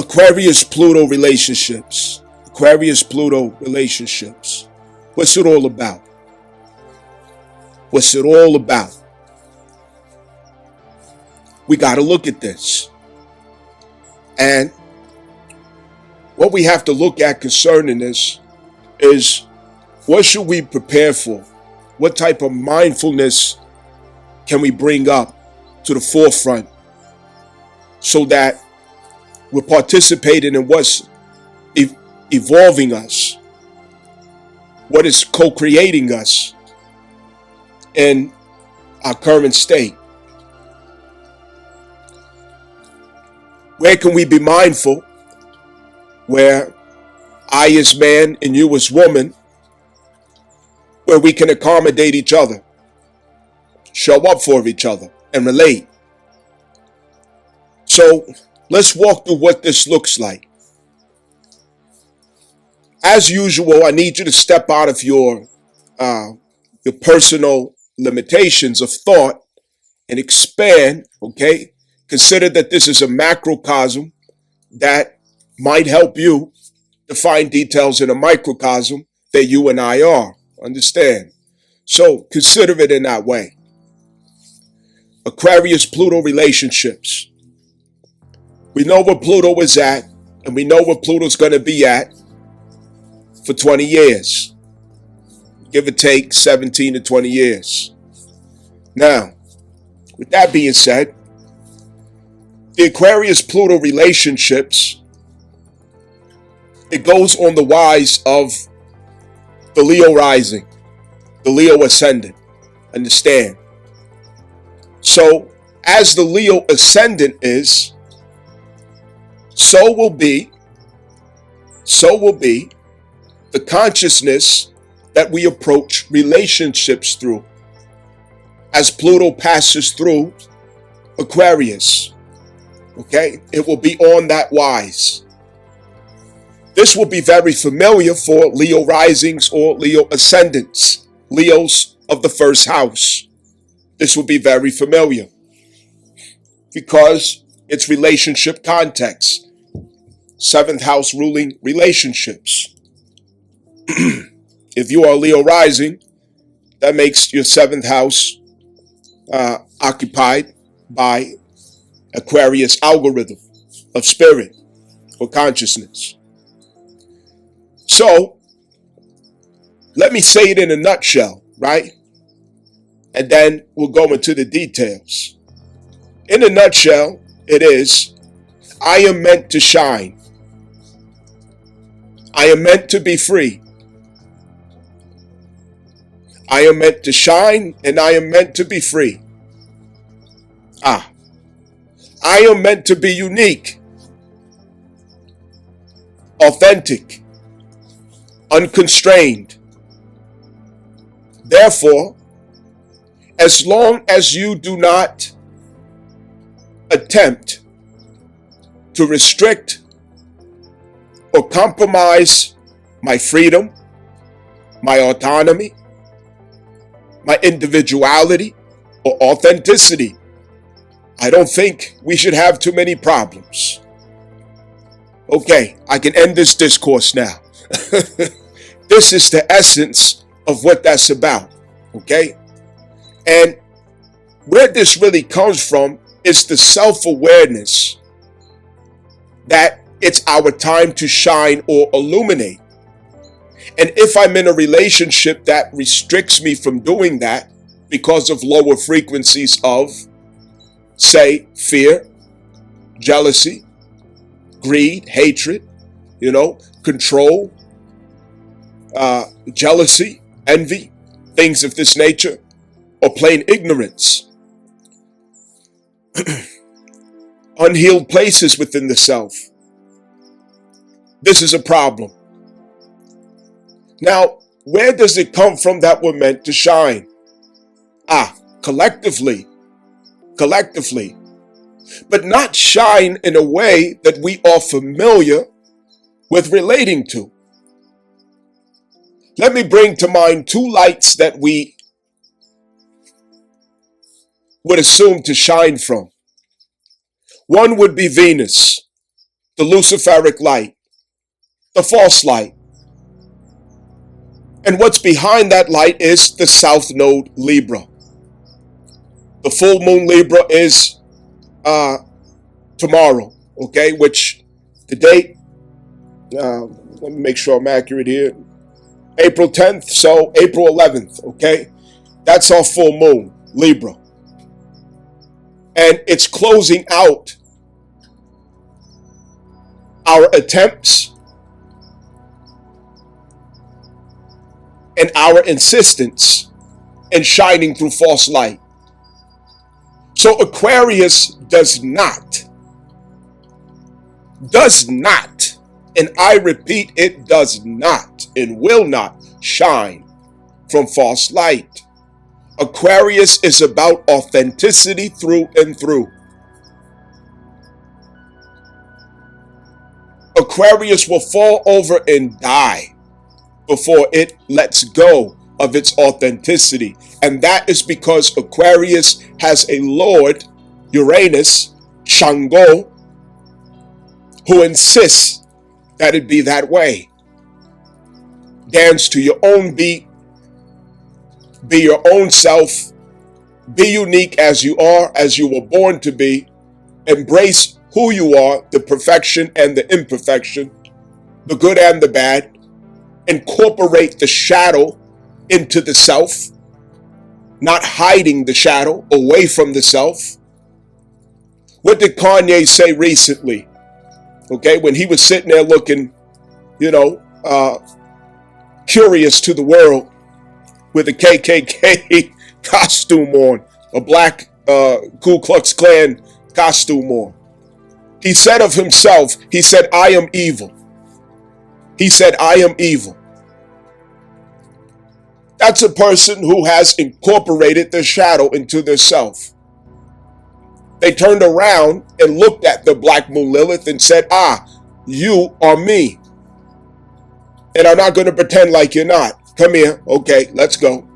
Aquarius Pluto relationships. Aquarius Pluto relationships. What's it all about? What's it all about? We got to look at this. And what we have to look at concerning this is, what should we prepare for? What type of mindfulness can we bring up to the forefront so that we're participating in what's evolving us, what is co-creating us in our current state? Where can we be mindful where I as man and you as woman, where we can accommodate each other, show up for each other, and relate? So let's walk through what this looks like. As usual, I need you to step out of your personal limitations of thought and expand, okay? Consider that this is a macrocosm that might help you to find details in a microcosm that you and I are. Understand? So consider it in that way. Aquarius Pluto relationships. We know where Pluto is at, and we know where Pluto's going to be at for 20 years. Give or take 17 to 20 years. Now, with that being said, the Aquarius Pluto relationships, it goes on the wise of the Leo rising, the Leo ascendant. Understand? So, as the Leo ascendant is, so will be the consciousness that we approach relationships through as Pluto passes through Aquarius. Okay? It will be on that wise. This will be very familiar for Leo risings or Leo ascendants, Leos of the first house. This will be very familiar because it's relationship context. Seventh house ruling relationships. If you are Leo rising, that makes your seventh house occupied by Aquarius algorithm of spirit or consciousness. So, let me say it in a nutshell, right? And then we'll go into the details. In a nutshell, it is, I am meant to shine. I am meant to be free. I am meant to shine and I am meant to be free. I am meant to be unique, authentic, unconstrained. Therefore, as long as you do not attempt to restrict or compromise my freedom, my autonomy, my individuality, or authenticity, I don't think we should have too many problems. Okay, I can end this discourse now. This is the essence of what that's about, okay? And where this really comes from is the self-awareness that it's our time to shine or illuminate. And if I'm in a relationship that restricts me from doing that because of lower frequencies of, say, fear, jealousy, greed, hatred, control, jealousy, envy, things of this nature, or plain ignorance, unhealed places within the self, this is a problem. Now, where does it come from that we're meant to shine? Collectively. But not shine in a way that we are familiar with relating to. Let me bring to mind two lights that we would assume to shine from. One would be Venus. the Luciferic light, the false light. And what's behind that light is the South Node Libra. The full moon Libra is tomorrow, okay? Which the date, let me make sure I'm accurate here. April 10th, so April 11th, okay? That's our full moon, Libra. And it's closing out our attempts and our insistence in shining through false light. So Aquarius does not, and I repeat, it does not and will not shine from false light. Aquarius is about authenticity through and through. Aquarius will fall over and die before it lets go of its authenticity. And that is because Aquarius has a lord, Uranus, Shango, who insists that it be that way. Dance to your own beat, be your own self, be unique as you are, as you were born to be, embrace who you are, the perfection and the imperfection, the good and the bad, incorporate the shadow into the self, not hiding the shadow away from the self. What did Kanye say recently? Okay, when he was sitting there looking, curious to the world with a KKK costume on, a black Ku Klux Klan costume on. He said of himself, he said, I am evil. He said, I am evil. That's a person who has incorporated the shadow into their self. They turned around and looked at the black moon Lilith and said, you are me. And I'm not going to pretend like you're not. Come here. Okay, let's go.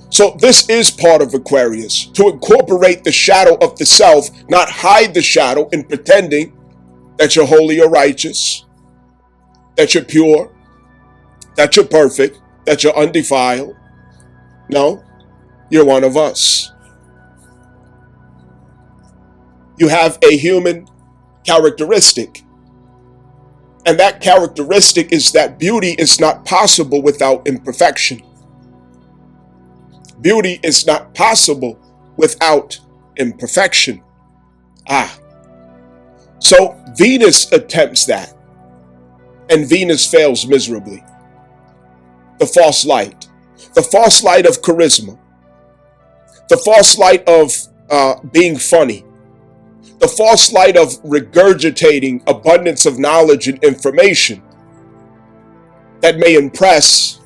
So this is part of Aquarius, to incorporate the shadow of the self, not hide the shadow in pretending that you're holy or righteous, that you're pure, that you're perfect, that you're undefiled. No, you're one of us. You have a human characteristic. And that characteristic is that beauty is not possible without imperfection. Beauty is not possible without imperfection. So Venus attempts that, and Venus fails miserably. The false light of charisma, the false light of being funny, the false light of regurgitating abundance of knowledge and information that may impress,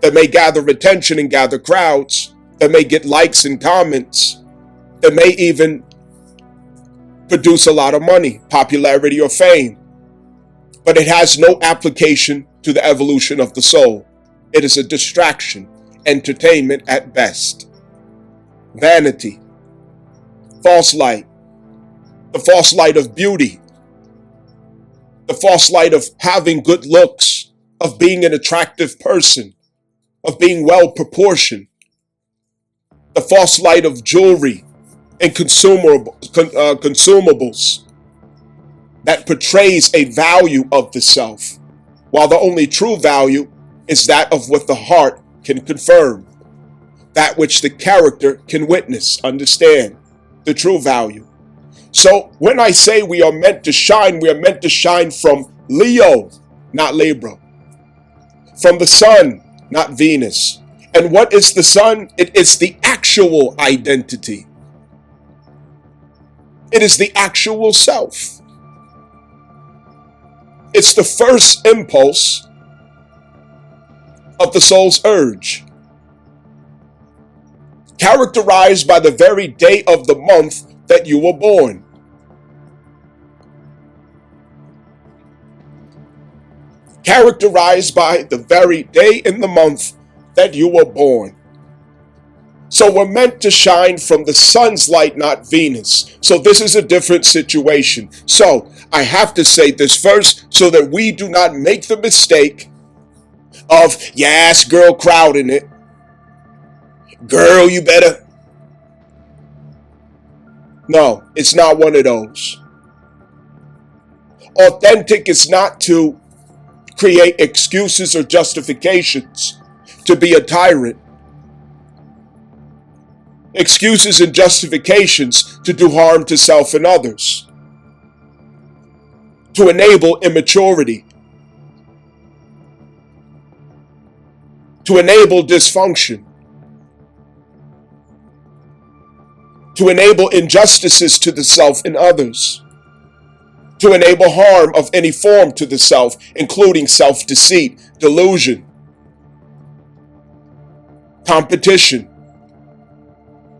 that may gather attention and gather crowds, that may get likes and comments, that may even produce a lot of money, popularity, or fame. But it has no application to the evolution of the soul. It is a distraction, entertainment at best. Vanity, false light, the false light of beauty, the false light of having good looks, of being an attractive person, of being well proportioned, the false light of jewelry and consumables that portrays a value of the self, while the only true value is that of what the heart can confirm, that which the character can witness, understand, the true value. So when I say we are meant to shine, we are meant to shine from Leo, not Libra, from the sun, not Venus. And what is the sun? It is the actual identity. It is the actual self. It's the first impulse of the soul's urge, characterized by the very day of the month that you were born. Characterized by the very day in the month that you were born. So we're meant to shine from the sun's light, not Venus. So this is a different situation. So I have to say this first so that we do not make the mistake of, yes, girl crowding it. Girl, you better. No, it's not one of those. Authentic is not to create excuses or justifications to be a tyrant. Excuses and justifications to do harm to self and others. To enable immaturity. To enable dysfunction. To enable injustices to the self and others. To enable harm of any form to the self, including self-deceit, delusion, competition,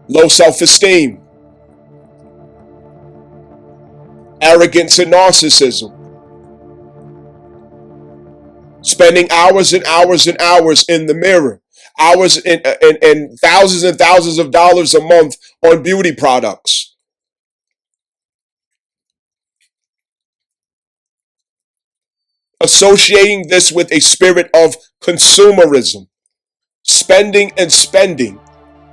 low self-esteem, arrogance and narcissism, spending hours and hours and hours in the mirror, hours and thousands of dollars a month on beauty products. Associating this with a spirit of consumerism, spending and spending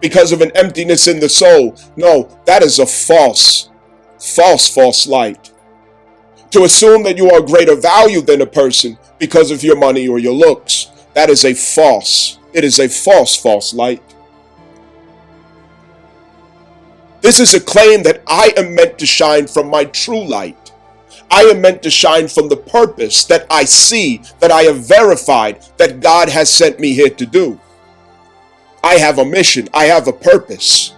because of an emptiness in the soul. No, that is a false light. To assume that you are of greater value than a person because of your money or your looks, that is it is a false light. This is a claim that I am meant to shine from my true light. I am meant to shine from the purpose that I see, that I have verified that God has sent me here to do. I have a mission. I have a purpose.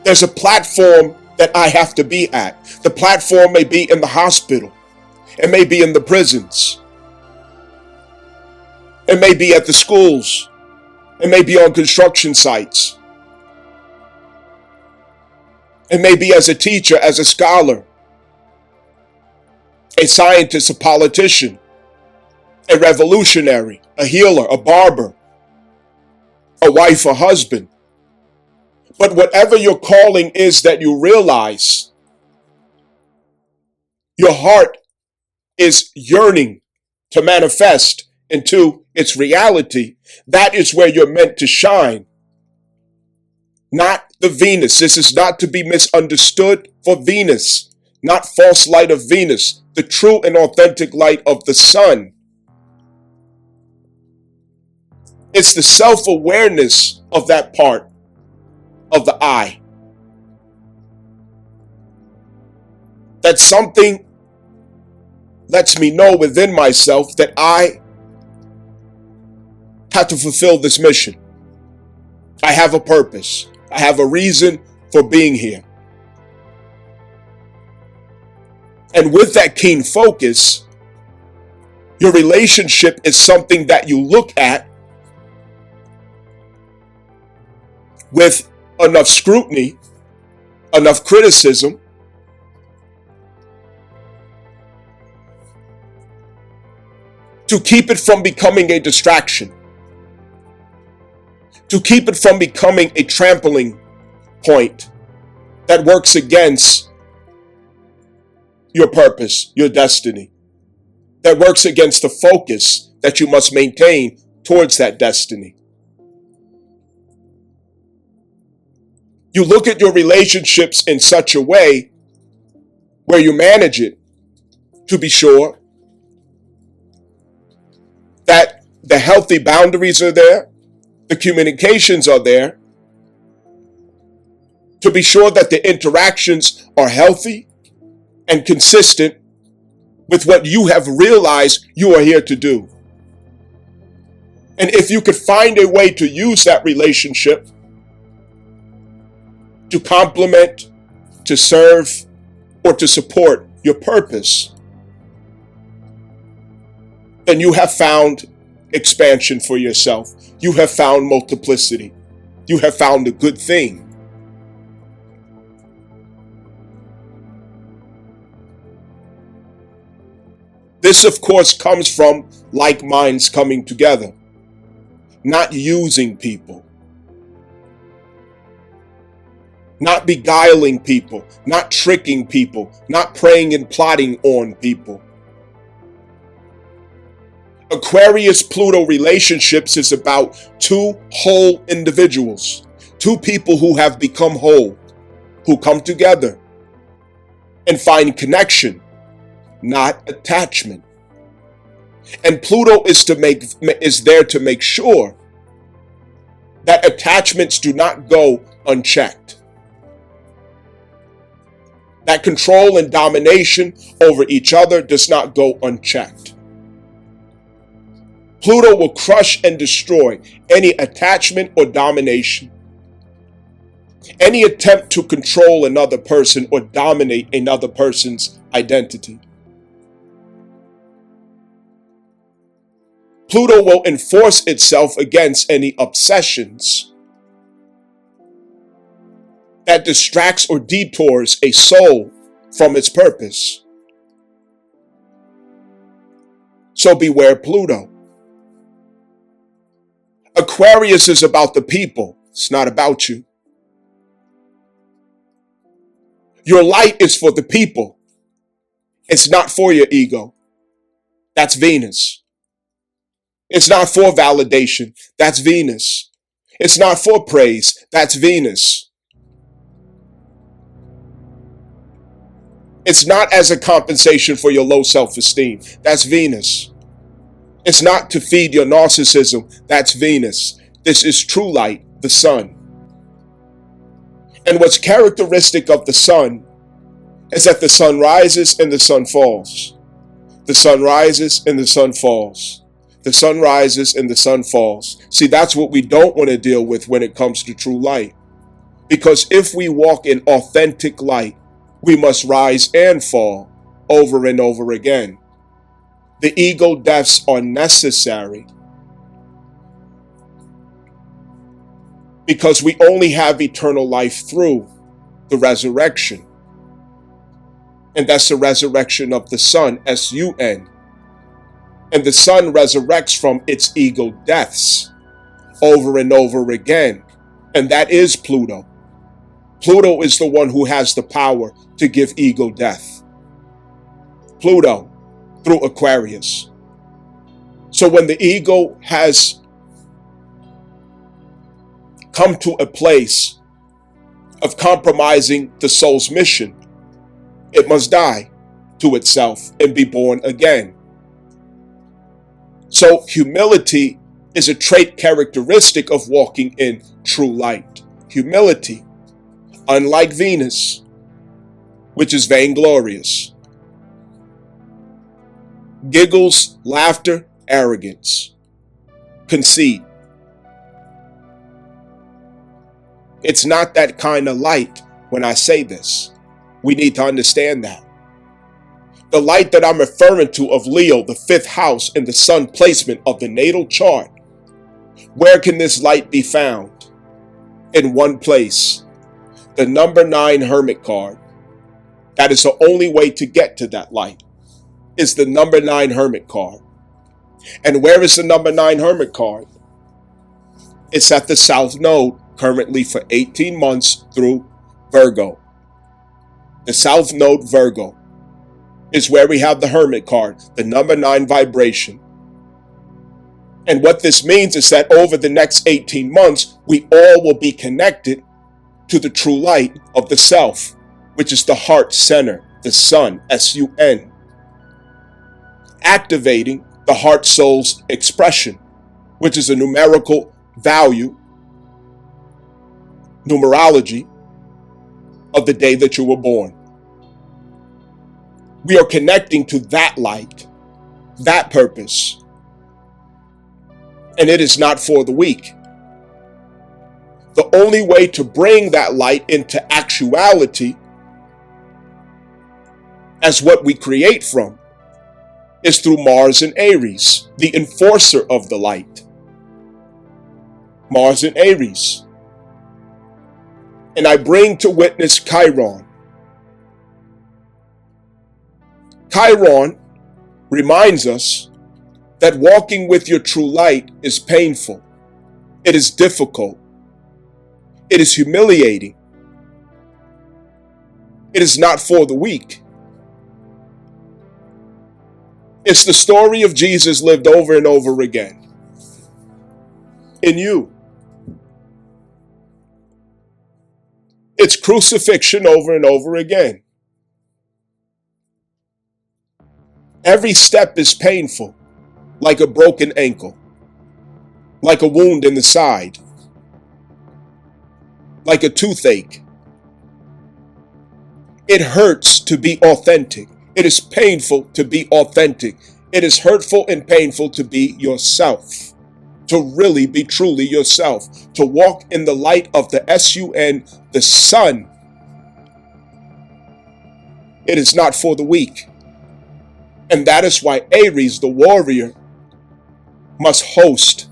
There's a platform that I have to be at. The platform may be in the hospital. It may be in the prisons. It may be at the schools. It may be on construction sites. It may be as a teacher, as a scholar, a scientist, a politician, a revolutionary, a healer, a barber, a wife, a husband. But whatever your calling is that you realize, your heart is yearning to manifest into its reality, that is where you're meant to shine. Not the Venus. This is not to be misunderstood for Venus, not false light of Venus, the true and authentic light of the sun. It's the self-awareness of that part of the I. That something lets me know within myself that I have to fulfill this mission. I have a purpose. I have a reason for being here. And with that keen focus, your relationship is something that you look at with enough scrutiny, enough criticism, to keep it from becoming a distraction, to keep it from becoming a trampling point that works against your purpose, your destiny, that works against the focus that you must maintain towards that destiny. You look at your relationships in such a way where you manage it to be sure that the healthy boundaries are there, the communications are there, to be sure that the interactions are healthy and consistent with what you have realized you are here to do. And if you could find a way to use that relationship to complement, to serve, or to support your purpose, then you have found expansion for yourself. You have found multiplicity. You have found a good thing. This, of course, comes from like minds coming together, not using people, not beguiling people, not tricking people, not preying and plotting on people. Aquarius Pluto relationships is about two whole individuals, two people who have become whole, who come together and find connection, not attachment. And Pluto is there to make sure that attachments do not go unchecked. That control and domination over each other does not go unchecked. Pluto will crush and destroy any attachment or domination, any attempt to control another person or dominate another person's identity. Pluto will enforce itself against any obsessions that distracts or detours a soul from its purpose. So beware Pluto. Aquarius is about the people. It's not about you. Your light is for the people. It's not for your ego. That's Venus. It's not for validation. That's Venus. It's not for praise. That's Venus. It's not as a compensation for your low self-esteem. That's Venus. It's not to feed your narcissism. That's Venus. This is true light, the sun. And what's characteristic of the sun is that the sun rises and the sun falls. The sun rises and the sun falls. The sun rises and the sun falls. See, that's what we don't want to deal with when it comes to true light. Because if we walk in authentic light, we must rise and fall over and over again. The ego deaths are necessary because we only have eternal life through the resurrection. And that's the resurrection of the sun, S-U-N. And the sun resurrects from its ego deaths over and over again. And that is Pluto. Pluto is the one who has the power to give ego death. Pluto, through Aquarius. So when the ego has come to a place of compromising the soul's mission, it must die to itself and be born again. So humility is a trait characteristic of walking in true light. Humility, unlike Venus, which is vainglorious. Giggles, laughter, arrogance, conceit. It's not that kind of light when I say this. We need to understand that. The light that I'm referring to of Leo, the fifth house, and the sun placement of the natal chart, where can this light be found? In one place, the number 9 Hermit card. That is the only way to get to that light. Is the number 9 Hermit card. And where is the number 9 Hermit card? It's at the South Node, currently for 18 months through Virgo. The South Node Virgo is where we have the Hermit card, the number 9 vibration. And what this means is that over the next 18 months, we all will be connected to the true light of the self, which is the heart center, the sun, S-U-N. Activating the heart soul's expression, which is a numerical value, numerology of the day that you were born. We are connecting to that light, that purpose. And it is not for the weak. The only way to bring that light into actuality as what we create from is through Mars and Aries, the enforcer of the light. Mars and Aries. And I bring to witness Chiron. Chiron reminds us that walking with your true light is painful. It is difficult. It is humiliating. It is not for the weak. It's the story of Jesus lived over and over again in you. It's crucifixion over and over again. Every step is painful, like a broken ankle, like a wound in the side, like a toothache. It hurts to be authentic. It is painful to be authentic. It is hurtful and painful to be yourself, to really be truly yourself, to walk in the light of the sun, the sun. It is not for the weak. And that is why Aries, the warrior, must host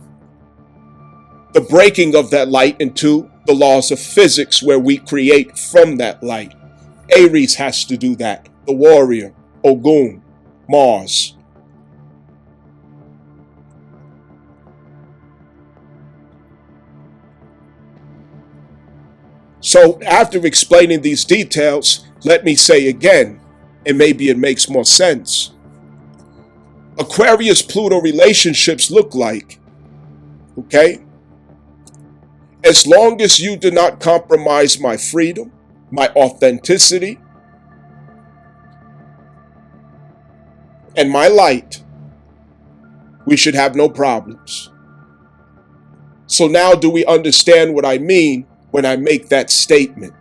the breaking of that light into the laws of physics where we create from that light. Aries has to do that. The warrior, Ogun, Mars. So after explaining these details, let me say again, and maybe it makes more sense. Aquarius-Pluto relationships look like, okay? As long as you do not compromise my freedom, my authenticity, and my light, we should have no problems. So now do we understand what I mean when I make that statement?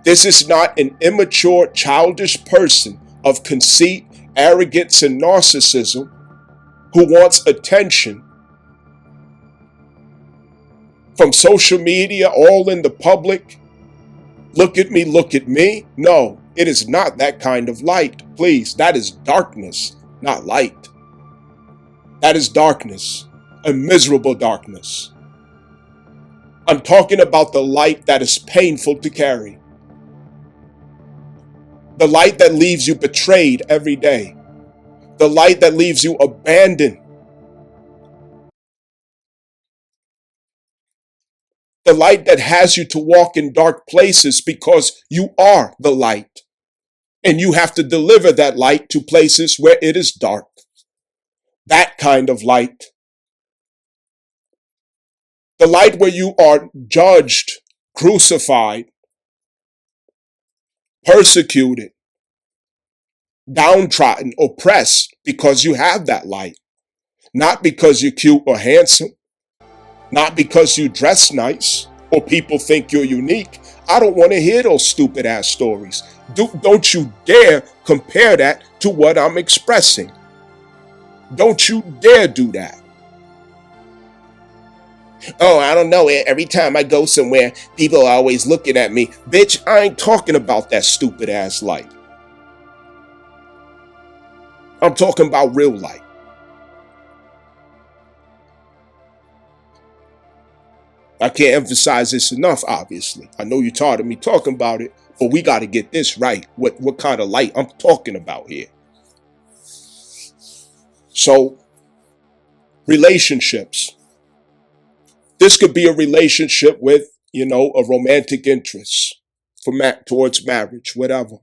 This is not an immature, childish person of conceit, arrogance, and narcissism who wants attention from social media, all in the public. Look at me, look at me. No, it is not that kind of light. Please, that is darkness, not light. That is darkness, a miserable darkness. I'm talking about the light that is painful to carry. The light that leaves you betrayed every day. The light that leaves you abandoned. The light that has you to walk in dark places because you are the light. And you have to deliver that light to places where it is dark. That kind of light. The light where you are judged, crucified, persecuted, downtrodden, oppressed because you have that light. Not because you're cute or handsome. Not because you dress nice or people think you're unique. I don't want to hear those stupid ass stories. Don't you dare compare that to what I'm expressing. Don't you dare do that. Oh, I don't know. Every time I go somewhere, people are always looking at me. Bitch, I ain't talking about that stupid ass light. I'm talking about real light. I can't emphasize this enough, obviously. I know you're tired of me talking about it, but we got to get this right. What kind of light I'm talking about here. So, relationships. This could be a relationship with, a romantic interest towards marriage, whatever.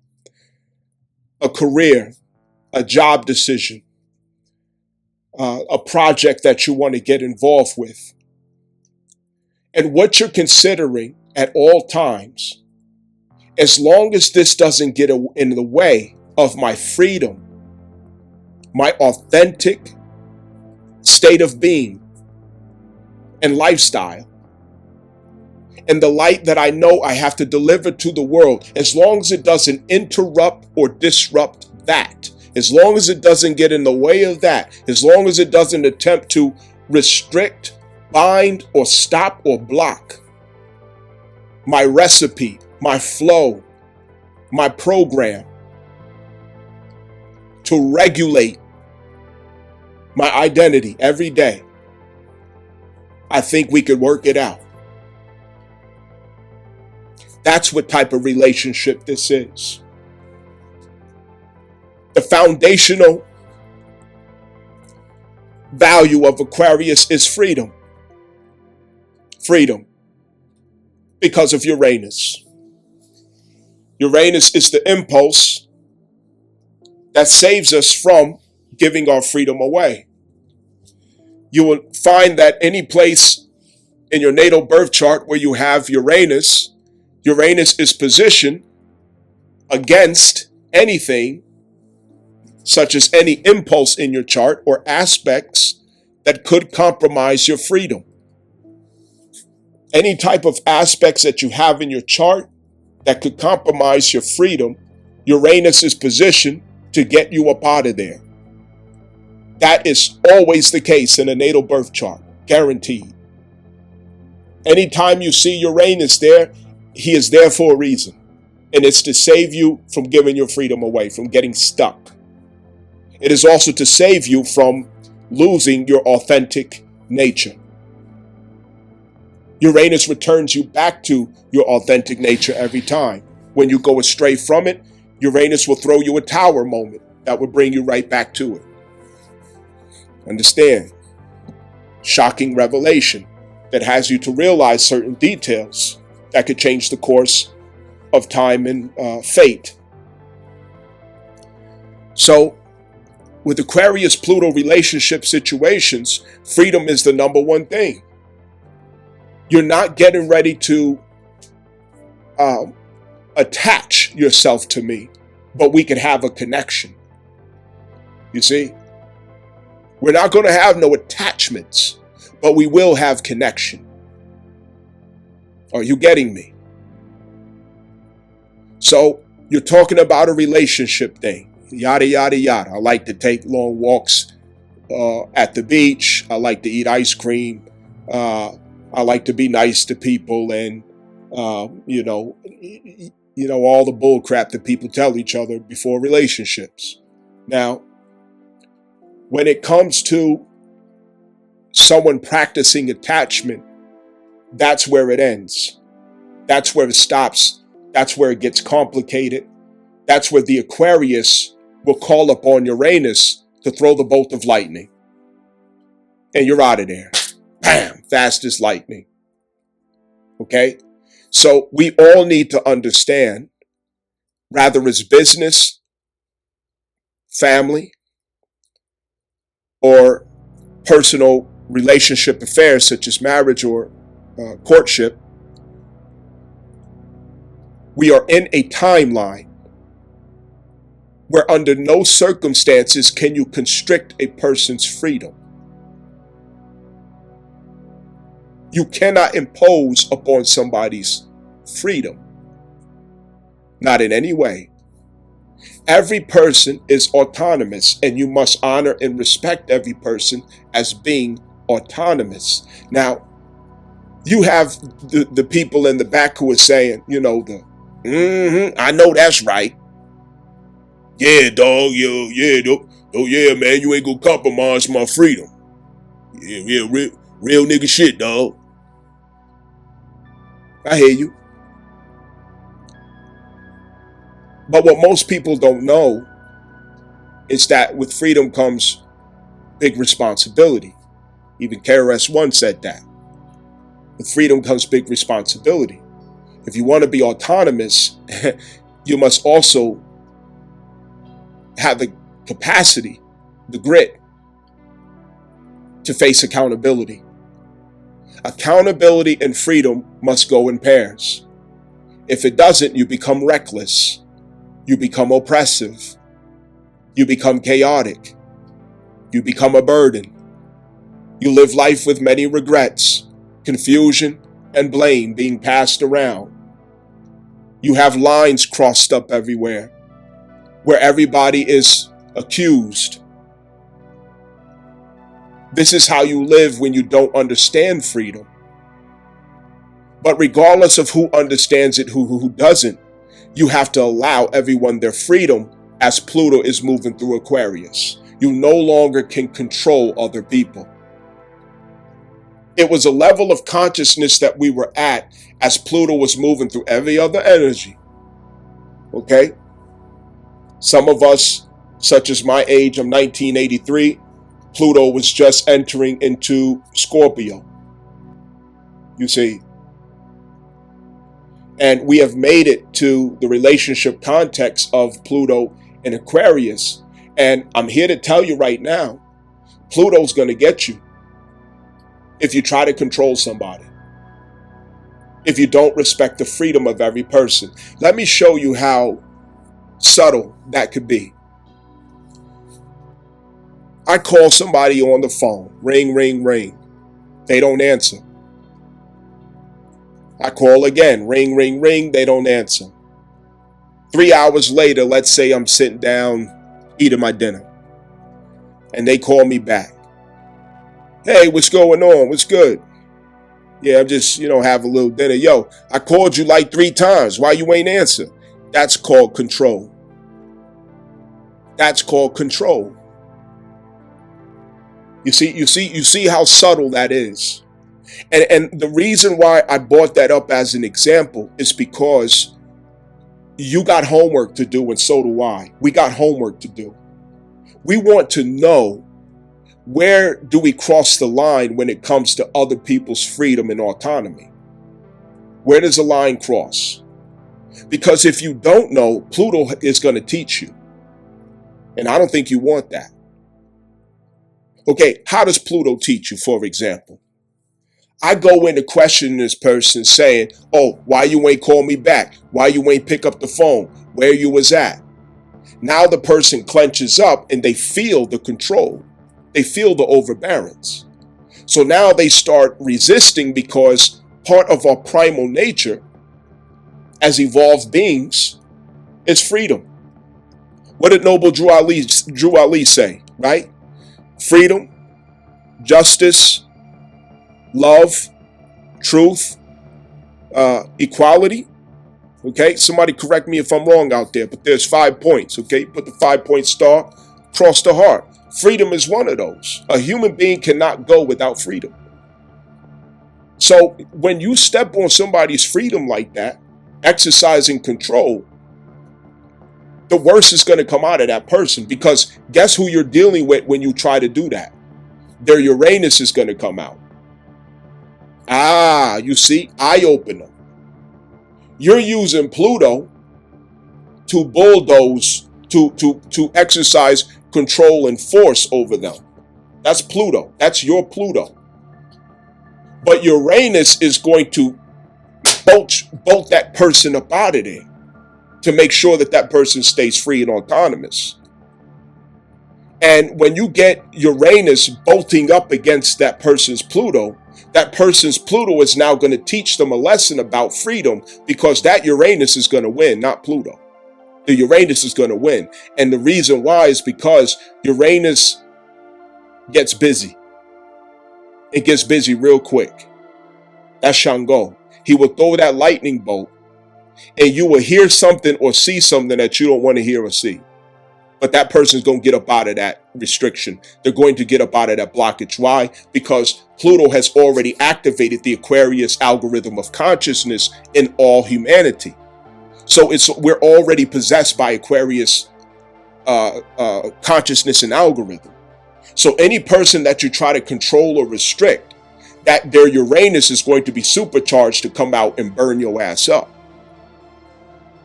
A career, a job decision, a project that you want to get involved with. And what you're considering at all times, as long as this doesn't get in the way of my freedom, my authentic state of being and lifestyle, and the light that I know I have to deliver to the world, as long as it doesn't interrupt or disrupt that, as long as it doesn't get in the way of that, as long as it doesn't attempt to restrict, bind, or stop or block my recipe, my flow, my program, to regulate my identity every day, I think we could work it out. That's what type of relationship this is. The foundational value of Aquarius is freedom. Freedom. Because of Uranus. Uranus is the impulse that saves us from giving our freedom away. You will find that any place in your natal birth chart where you have Uranus, Uranus is positioned against anything such as any impulse in your chart or aspects that could compromise your freedom. Any type of aspects that you have in your chart that could compromise your freedom, Uranus is positioned to get you up out of there. That is always the case in a natal birth chart, guaranteed. Anytime you see Uranus there, he is there for a reason. And it's to save you from giving your freedom away, from getting stuck. It is also to save you from losing your authentic nature. Uranus returns you back to your authentic nature every time. When you go astray from it, Uranus will throw you a tower moment that will bring you right back to it. Understand? Shocking revelation that has you to realize certain details that could change the course of time and fate. So, with Aquarius Pluto relationship situations, freedom is the number one thing. You're not getting ready to attach yourself to me, but we can have a connection. You see? We're not going to have no attachments, but we will have connection. Are you getting me? So you're talking about a relationship thing, yada, yada, yada. I like to take long walks at the beach. I like to eat ice cream. I like to be nice to people and, you know, all the bull crap that people tell each other before relationships. Now, when it comes to someone practicing attachment, that's where it ends. That's where it stops. That's where it gets complicated. That's where the Aquarius will call upon Uranus to throw the bolt of lightning. And you're out of there. Bam! Fast as lightning. Okay? So we all need to understand, rather as business, family, or personal relationship affairs such as marriage or courtship, we are in a timeline where under no circumstances can you constrict a person's freedom. You cannot impose upon somebody's freedom. Not in any way. Every person is autonomous, and you must honor and respect every person as being autonomous. Now, you have the people in the back who are saying, you know, I know that's right. Yeah, dog, yeah, man, you ain't gonna compromise my freedom. Yeah, real nigga shit, dog. I hear you. But what most people don't know is that with freedom comes big responsibility. Even KRS-One said that. With freedom comes big responsibility. If you want to be autonomous, you must also have the capacity, the grit, to face accountability. Accountability and freedom must go in pairs. If it doesn't, you become reckless. You become oppressive. You become chaotic. You become a burden. You live life with many regrets, confusion, and blame being passed around. You have lines crossed up everywhere, where everybody is accused. This is how you live when you don't understand freedom. But regardless of who understands it, who doesn't, you have to allow everyone their freedom as Pluto is moving through Aquarius. You no longer can control other people. It was a level of consciousness that we were at as Pluto was moving through every other energy. Okay? Some of us, such as my age, I'm 1983, Pluto was just entering into Scorpio. You see? And we have made it to the relationship context of Pluto and Aquarius. And I'm here to tell you right now, Pluto's going to get you if you try to control somebody, if you don't respect the freedom of every person. Let me show you how subtle that could be. I call somebody on the phone, ring, ring, ring. They don't answer. I call again, ring, ring, ring. They don't answer. 3 hours later, let's say I'm sitting down eating my dinner, and they call me back. Hey, what's going on? What's good? Yeah, I'm just, have a little dinner. Yo, I called you like 3 times. Why you ain't answer? That's called control. That's called control. You see how subtle that is. And the reason why I brought that up as an example is because you got homework to do, and so do I. We got homework to do. We want to know, where do we cross the line when it comes to other people's freedom and autonomy? Where does the line cross? Because if you don't know, Pluto is going to teach you. And I don't think you want that. Okay, how does Pluto teach you, for example? I go into questioning this person saying, oh, why you ain't call me back? Why you ain't pick up the phone? Where you was at? Now the person clenches up and they feel the control. They feel the overbearance. So now they start resisting, because part of our primal nature as evolved beings is freedom. What did Noble Drew Ali say, right? Freedom, justice, love, truth, equality. Okay, somebody correct me if I'm wrong out there, but there's 5 points. Okay, put the 5-point star across the heart. Freedom is one of those. A human being cannot go without freedom. So when you step on somebody's freedom like that, exercising control, the worst is going to come out of that person, because guess who you're dealing with when you try to do that? Their Uranus is going to come out. You see, eye opener. You're using Pluto to bulldoze, to exercise control and force over them. That's Pluto. That's your Pluto. But Uranus is going to bolt that person up out of there to make sure that that person stays free and autonomous. And when you get Uranus bolting up against that person's Pluto is now going to teach them a lesson about freedom, because that Uranus is going to win, not Pluto. The Uranus is going to win. And the reason why is because Uranus gets busy. It gets busy real quick. That's Shango. He will throw that lightning bolt, and you will hear something or see something that you don't want to hear or see. But that person's going to get up out of that restriction. They're going to get up out of that blockage. Why? Because Pluto has already activated the Aquarius algorithm of consciousness in all humanity. So we're already possessed by Aquarius consciousness and algorithm. So any person that you try to control or restrict, that their Uranus is going to be supercharged to come out and burn your ass up.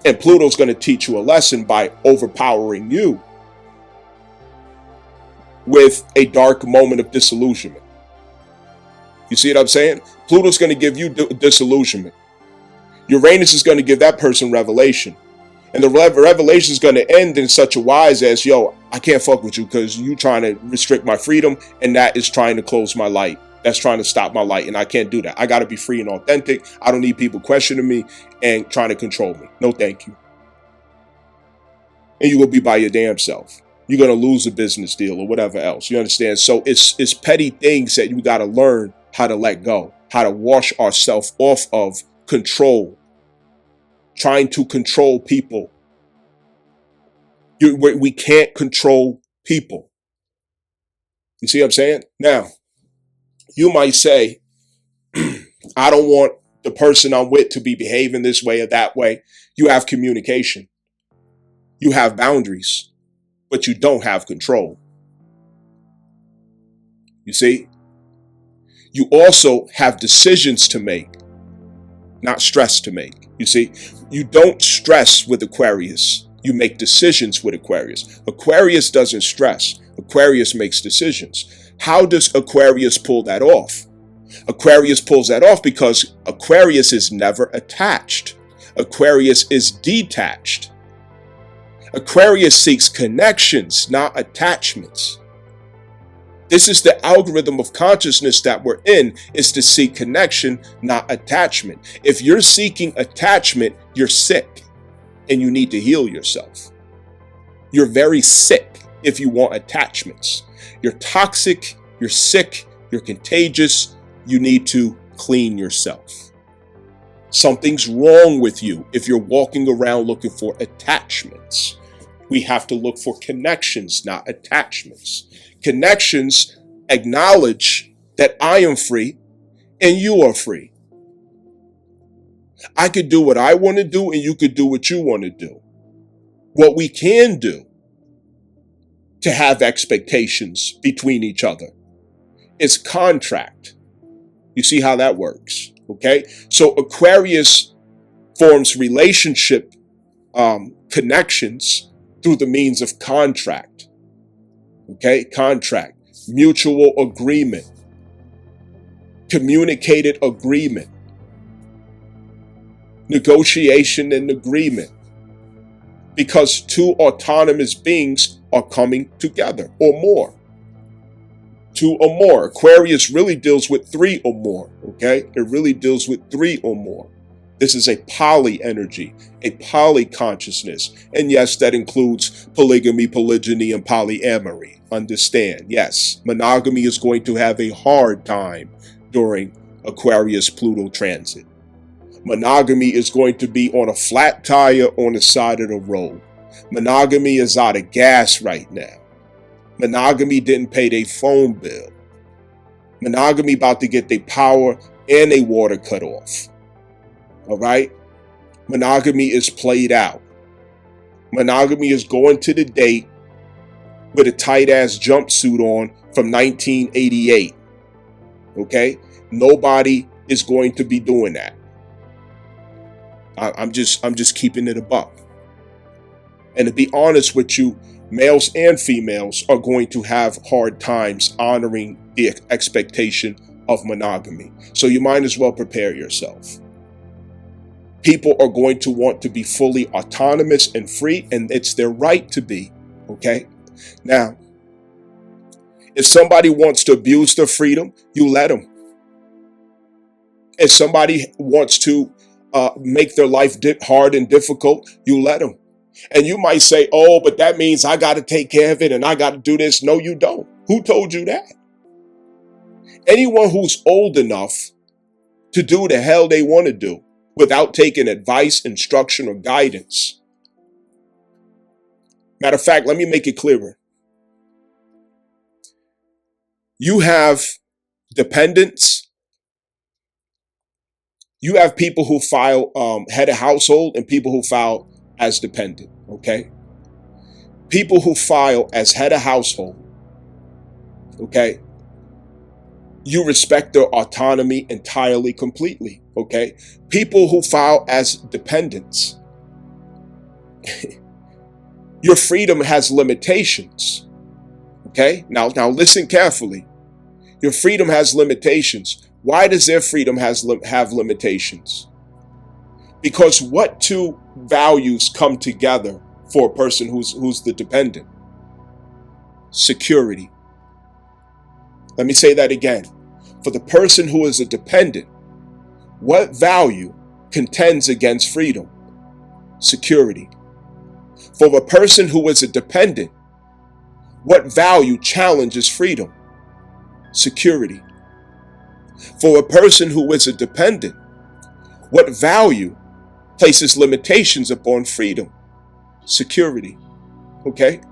And Pluto's going to teach you a lesson by overpowering you with a dark moment of disillusionment. You see what I'm saying? Pluto's going to give you disillusionment. Uranus is going to give that person revelation. And the revelation is going to end in such a wise as, yo, I can't fuck with you because you trying to restrict my freedom, and that is trying to close my light. That's trying to stop my light, and I can't do that. I got to be free and authentic. I don't need people questioning me and trying to control me. No, thank you. And you will be by your damn self. You're going to lose a business deal or whatever else. You understand? So it's petty things that you got to learn how to let go, how to wash ourselves off of control, trying to control people. We can't control people. You see what I'm saying? Now, you might say, I don't want the person I'm with to be behaving this way or that way. You have communication. You have boundaries, but you don't have control. You see? You also have decisions to make, not stress to make. You see, you don't stress with Aquarius. You make decisions with Aquarius. Aquarius doesn't stress. Aquarius makes decisions. How does Aquarius pull that off? Aquarius pulls that off because Aquarius is never attached. Aquarius is detached. Aquarius seeks connections, not attachments. This is the algorithm of consciousness that we're in, is to seek connection, not attachment. If you're seeking attachment, you're sick and you need to heal yourself. You're very sick if you want attachments. You're toxic, you're sick, you're contagious. You need to clean yourself. Something's wrong with you if you're walking around looking for attachments. We have to look for connections, not attachments. Connections acknowledge that I am free and you are free. I could do what I want to do and you could do what you want to do. What we can do to have expectations between each other is contract. You see how that works, okay? So Aquarius forms relationship connections through the means of contract, okay? Contract, mutual agreement, communicated agreement, negotiation and agreement, because two autonomous beings are coming together or more. Two or more. Aquarius really deals with three or more, okay? It really deals with three or more. This is a poly energy, a poly consciousness. And yes, that includes polygamy, polygyny, and polyamory. Understand, yes, monogamy is going to have a hard time during Aquarius Pluto transit. Monogamy is going to be on a flat tire on the side of the road. Monogamy is out of gas right now. Monogamy didn't pay their phone bill. Monogamy about to get their power and their water cut off. All right? Monogamy is played out. Monogamy is going to the date with a tight-ass jumpsuit on from 1988. Okay? Nobody is going to be doing that. I'm just keeping it a buck. And to be honest with you, males and females are going to have hard times honoring the expectation of monogamy. So you might as well prepare yourself. People are going to want to be fully autonomous and free, and it's their right to be, okay? Now, if somebody wants to abuse their freedom, you let them. If somebody wants to make their life hard and difficult, you let them. And you might say, oh, but that means I got to take care of it and I got to do this. No, you don't. Who told you that? Anyone who's old enough to do the hell they want to do without taking advice, instruction, or guidance. Matter of fact, let me make it clearer. You have dependents. You have people who file head of household and people who file as dependent, okay? People who file as head of household, okay? You respect their autonomy entirely, completely, okay? People who file as dependents, your freedom has limitations, okay? Now listen carefully. Your freedom has limitations. Why does their freedom have limitations? Because what two values come together for a person who's the dependent? Security. Let me say that again. For the person who is a dependent, what value contends against freedom? Security. For a person who is a dependent, what value challenges freedom? Security. For a person who is a dependent, what value places limitations upon freedom? Security. Okay?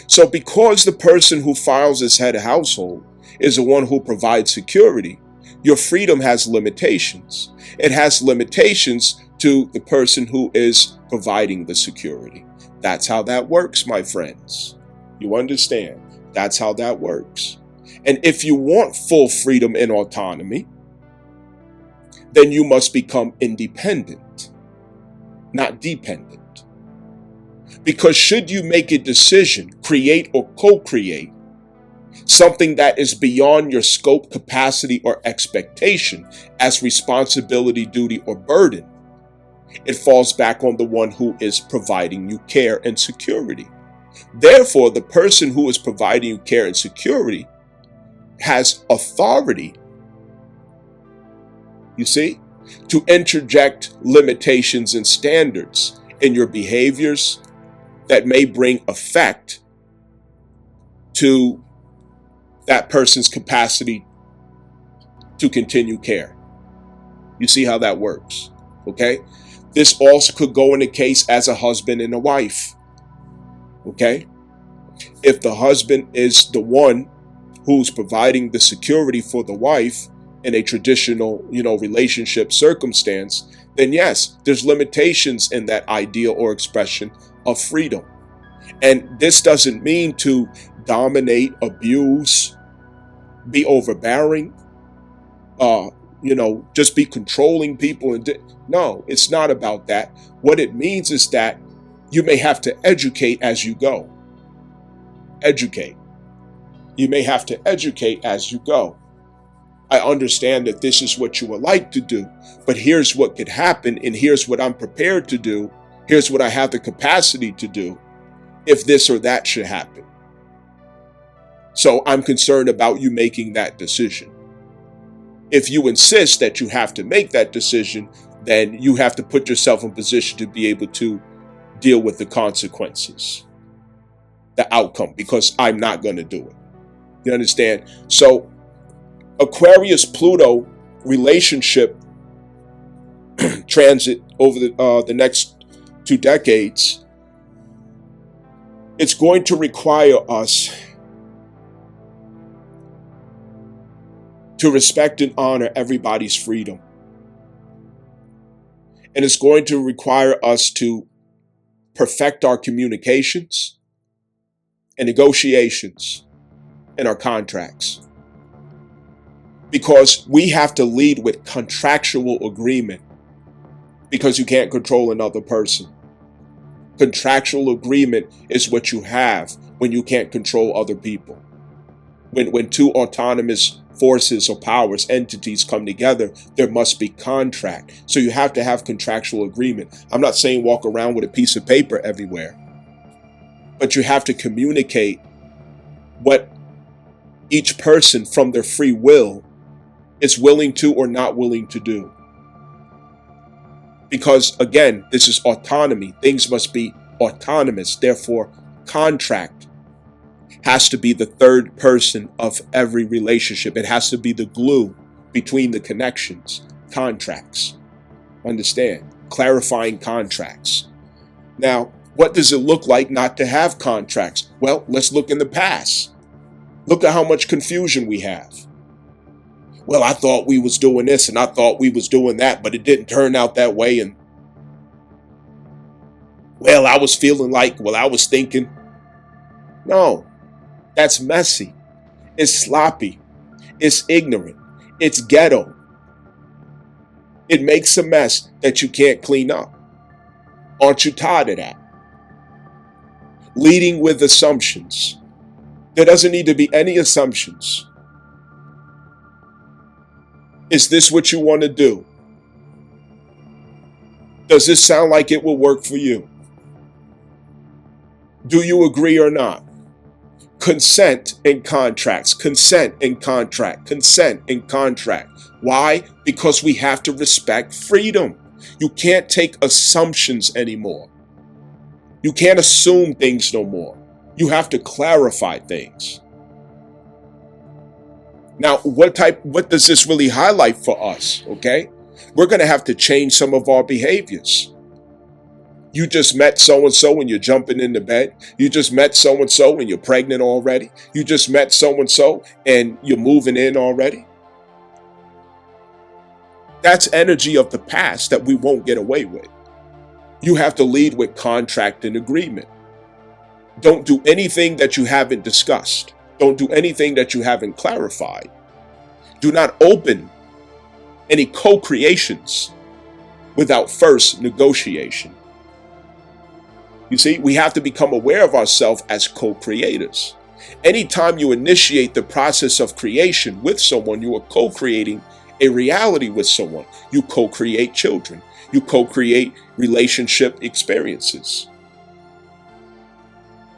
So because the person who files as head of household is the one who provides security, your freedom has limitations. It has limitations to the person who is providing the security. That's how that works, my friends. You understand? That's how that works. And if you want full freedom and autonomy, then you must become independent. not dependent. Because should you make a decision, create or co-create, something that is beyond your scope, capacity, or expectation as responsibility, duty, or burden, it falls back on the one who is providing you care and security. Therefore, the person who is providing you care and security has authority, you see, to interject limitations and standards in your behaviors that may bring effect to that person's capacity to continue care. You see how that works, okay? This also could go in a case as a husband and a wife, okay? If the husband is the one who's providing the security for the wife in a traditional, relationship circumstance, then yes, there's limitations in that idea or expression of freedom. And this doesn't mean to dominate, abuse, be overbearing, just be controlling people. No, it's not about that. What it means is that you may have to educate as you go. Educate. You may have to educate as you go. I understand that this is what you would like to do, but here's what could happen, and here's what I'm prepared to do. Here's what I have the capacity to do if this or that should happen. So I'm concerned about you making that decision. If you insist that you have to make that decision, then you have to put yourself in position to be able to deal with the consequences, the outcome, because I'm not going to do it. You understand? So Aquarius Pluto relationship transit over the next 2 decades, it's going to require us to respect and honor everybody's freedom. And it's going to require us to perfect our communications and negotiations and our contracts. Because we have to lead with contractual agreement, because you can't control another person. Contractual agreement is what you have when you can't control other people. When two autonomous forces or powers, entities come together, there must be contract. So you have to have contractual agreement. I'm not saying walk around with a piece of paper everywhere, but you have to communicate what each person from their free will is willing to or not willing to do. Because again, this is autonomy. Things must be autonomous. Therefore, contract has to be the third person of every relationship. It has to be the glue between the connections. Contracts. Understand? Clarifying contracts. Now, what does it look like not to have contracts? Well, let's look in the past. Look at how much confusion we have. Well, I thought we was doing this and I thought we was doing that, but it didn't turn out that way. And well, I was feeling like, I was thinking. No, that's messy. It's sloppy. It's ignorant. It's ghetto. It makes a mess that you can't clean up. Aren't you tired of that? Leading with assumptions. There doesn't need to be any assumptions. Is this what you want to do? Does this sound like it will work for you? Do you agree or not? Consent in contracts, consent in contract, consent in contract. Why? Because we have to respect freedom. You can't take assumptions anymore. You can't assume things no more. You have to clarify things. Now, what does this really highlight for us? Okay, we're going to have to change some of our behaviors. You just met so-and-so and you're jumping into bed. You just met so-and-so and you're pregnant already. You just met so-and-so and you're moving in already. That's energy of the past that we won't get away with. You have to lead with contract and agreement. Don't do anything that you haven't discussed. Don't do anything that you haven't clarified. Do not open any co-creations without first negotiation. You see, we have to become aware of ourselves as co-creators. Anytime you initiate the process of creation with someone, you are co-creating a reality with someone. You co-create children. You co-create relationship experiences.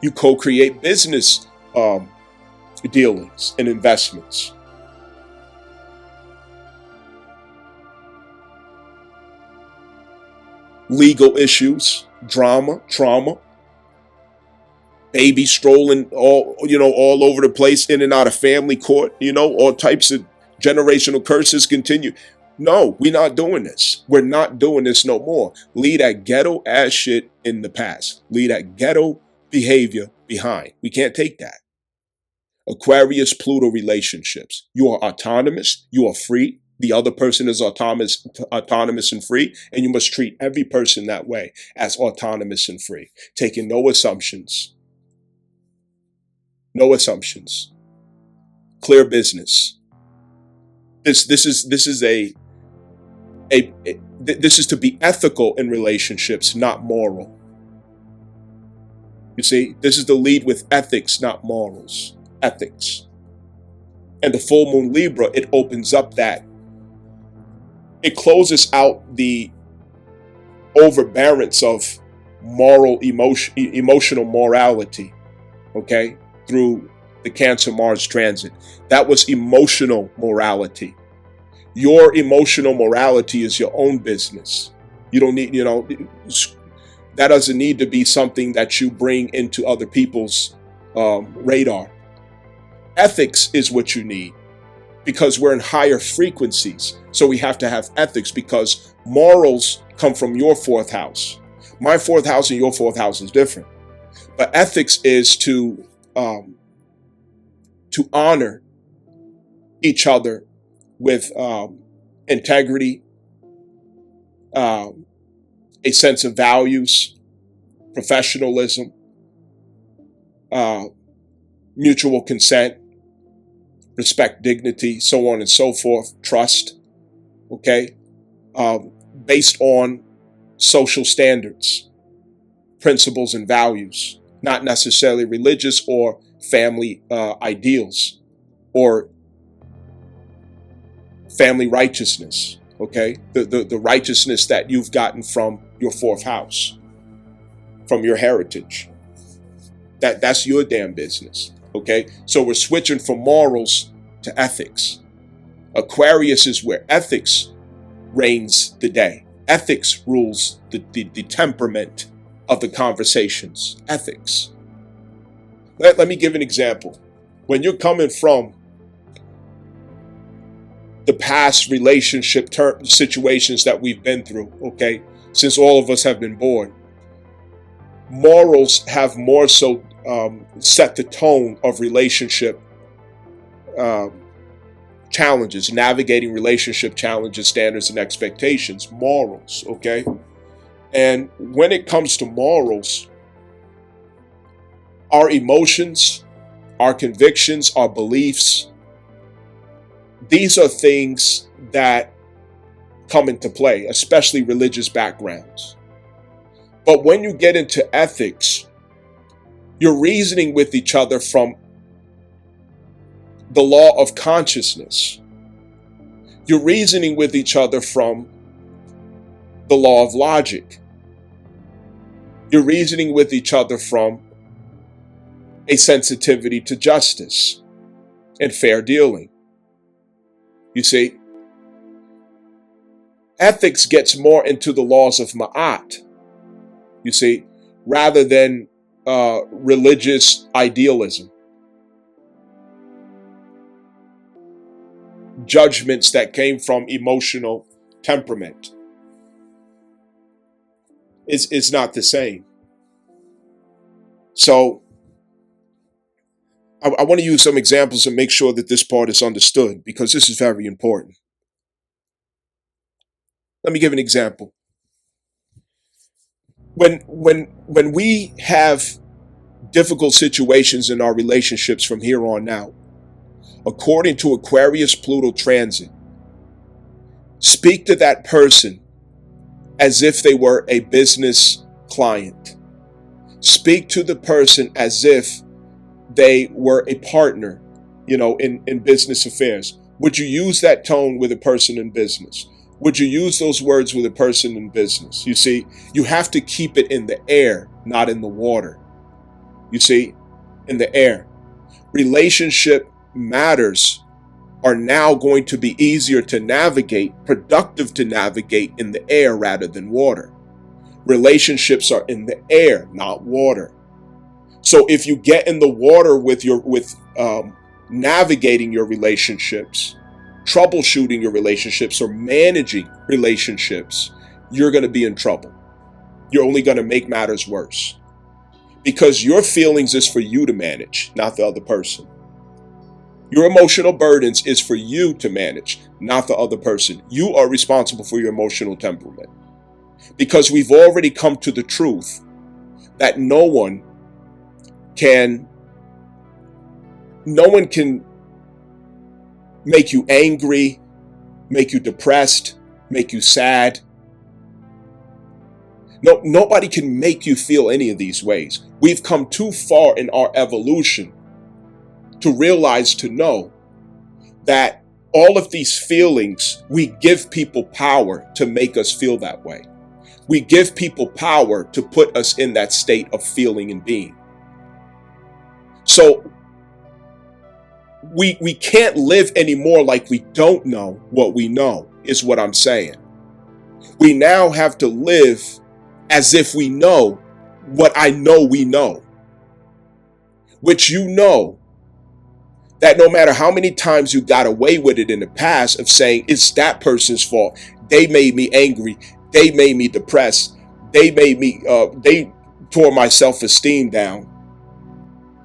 You co-create business dealings and investments. Legal issues, drama, trauma, baby strolling all over the place, in and out of family court, all types of generational curses continue. No, we're not doing this. We're not doing this no more. Leave that ghetto ass shit in the past. Leave that ghetto behavior behind. We can't take that. Aquarius Pluto relationships. You are autonomous. You are free. The other person is autonomous and free, and you must treat every person that way, as autonomous and free, taking no assumptions. No assumptions. Clear business. This is to be ethical in relationships, not moral. You see, this is to lead with ethics, not morals. Ethics. And the full moon Libra, it opens up that. It closes out the overbearance of emotional morality, okay, through the Cancer Mars transit. That was emotional morality. Your emotional morality is your own business. You don't need, that doesn't need to be something that you bring into other people's radar. Ethics is what you need, because we're in higher frequencies. So we have to have ethics, because morals come from your fourth house. My fourth house and your fourth house is different. But ethics is to honor each other with integrity, a sense of values, professionalism, mutual consent, respect, dignity, so on and so forth, trust, okay, based on social standards, principles, and values, not necessarily religious or family ideals or family righteousness, okay, the righteousness that you've gotten from your fourth house, from your heritage. That's your damn business. Okay, so we're switching from morals to ethics. Aquarius is where ethics reigns the day. Ethics rules the temperament of the conversations. Ethics. Let me give an example. When you're coming from the past relationship situations that we've been through, okay, since all of us have been born, morals have more so set the tone of relationship challenges, navigating relationship challenges, standards, and expectations, morals, okay? And when it comes to morals, our emotions, our convictions, our beliefs, these are things that come into play, especially religious backgrounds. But when you get into ethics, you're reasoning with each other from the law of consciousness. You're reasoning with each other from the law of logic. You're reasoning with each other from a sensitivity to justice and fair dealing. You see, ethics gets more into the laws of Ma'at, you see, rather than religious idealism. Judgments that came from emotional temperament. It's not the same. So I want to use some examples and make sure that this part is understood, because this is very important. Let me give an example. When we have difficult situations in our relationships from here on out, according to Aquarius Pluto transit, speak to that person as if they were a business client. Speak to the person as if they were a partner, in business affairs. Would you use that tone with a person in business? Would you use those words with a person in business? You see, you have to keep it in the air, not in the water. You see, in the air. Relationship matters are now going to be easier to navigate, productive to navigate in the air rather than water. Relationships are in the air, not water. So if you get in the water with navigating your relationships, troubleshooting your relationships, or managing relationships, you're going to be in trouble. You're only going to make matters worse, because your feelings is for you to manage, not the other person. Your emotional burdens is for you to manage, not the other person. You are responsible for your emotional temperament, because we've already come to the truth that no one can make you angry, make you depressed, make you sad. No, nobody can make you feel any of these ways. We've come too far in our evolution to realize, to know that all of these feelings, we give people power to make us feel that way. We give people power to put us in that state of feeling and being. So we can't live anymore like we don't know what we know, is what I'm saying. We now have to live as if we know what I know we know, which that no matter how many times you got away with it in the past of saying it's that person's fault, they made me angry, they made me depressed, they tore my self-esteem down,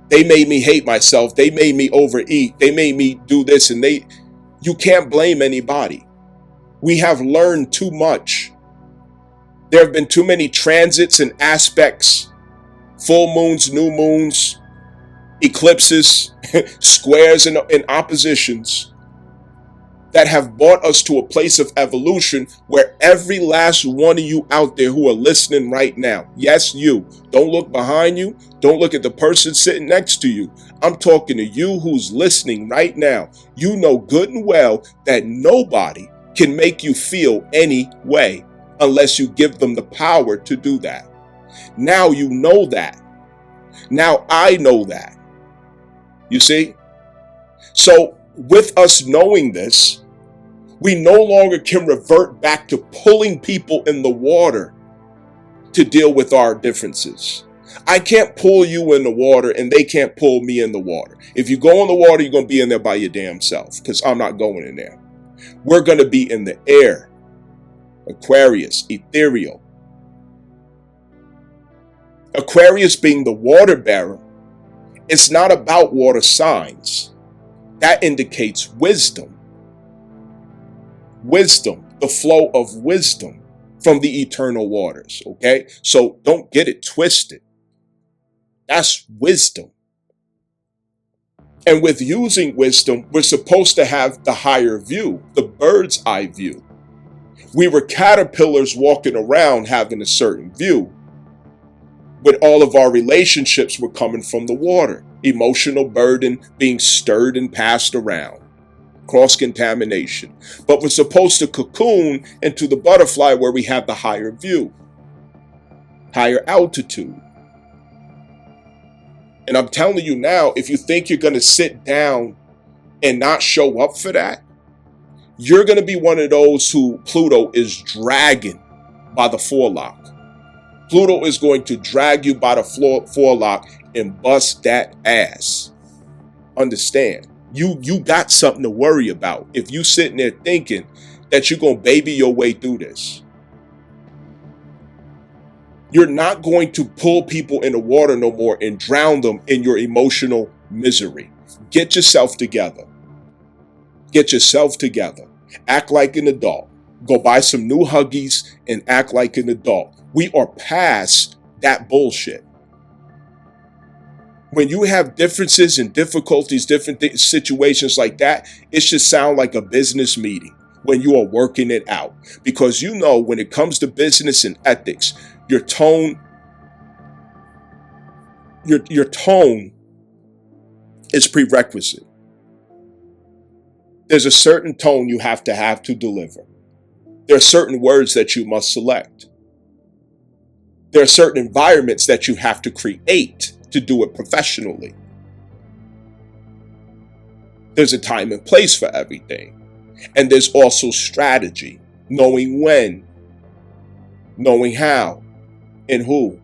they made me hate myself, they made me overeat, they made me do this, and you can't blame anybody. We have learned too much. There have been too many transits and aspects, full moons, new moons, eclipses, squares, and oppositions that have brought us to a place of evolution where every last one of you out there who are listening right now, yes, you, don't look behind you, don't look at the person sitting next to you. I'm talking to you who's listening right now. You know good and well that nobody can make you feel any way unless you give them the power to do that. Now you know that. Now I know that. You see? So with us knowing this, we no longer can revert back to pulling people in the water to deal with our differences. I can't pull you in the water and they can't pull me in the water. If you go in the water, you're going to be in there by your damn self, because I'm not going in there. We're going to be in the air. Aquarius, ethereal. Aquarius being the water bearer, it's not about water signs. That indicates wisdom. Wisdom, the flow of wisdom from the eternal waters, okay? So don't get it twisted. That's wisdom. And with using wisdom, we're supposed to have the higher view, the bird's eye view. We were caterpillars walking around having a certain view, but all of our relationships were coming from the water. Emotional burden being stirred and passed around. Cross-contamination. But we're supposed to cocoon into the butterfly where we have the higher view, higher altitude. And I'm telling you now, if you think you're going to sit down and not show up for that, you're going to be one of those who Pluto is dragging by the forelock. Pluto is going to drag you by the forelock and bust that ass. Understand, you got something to worry about if you sitting there thinking that you're going to baby your way through this. You're not going to pull people in the water no more and drown them in your emotional misery. Get yourself together. Get yourself together. Act like an adult. Go buy some new Huggies and act like an adult. We are past that bullshit. When you have differences and difficulties, different situations like that, it should sound like a business meeting when you are working it out. Because you know when it comes to business and ethics, your tone your tone is prerequisite. There's a certain tone you have to deliver. There are certain words that you must select. There are certain environments that you have to create to do it professionally. There's a time and place for everything. And there's also strategy, knowing when, knowing how, and who.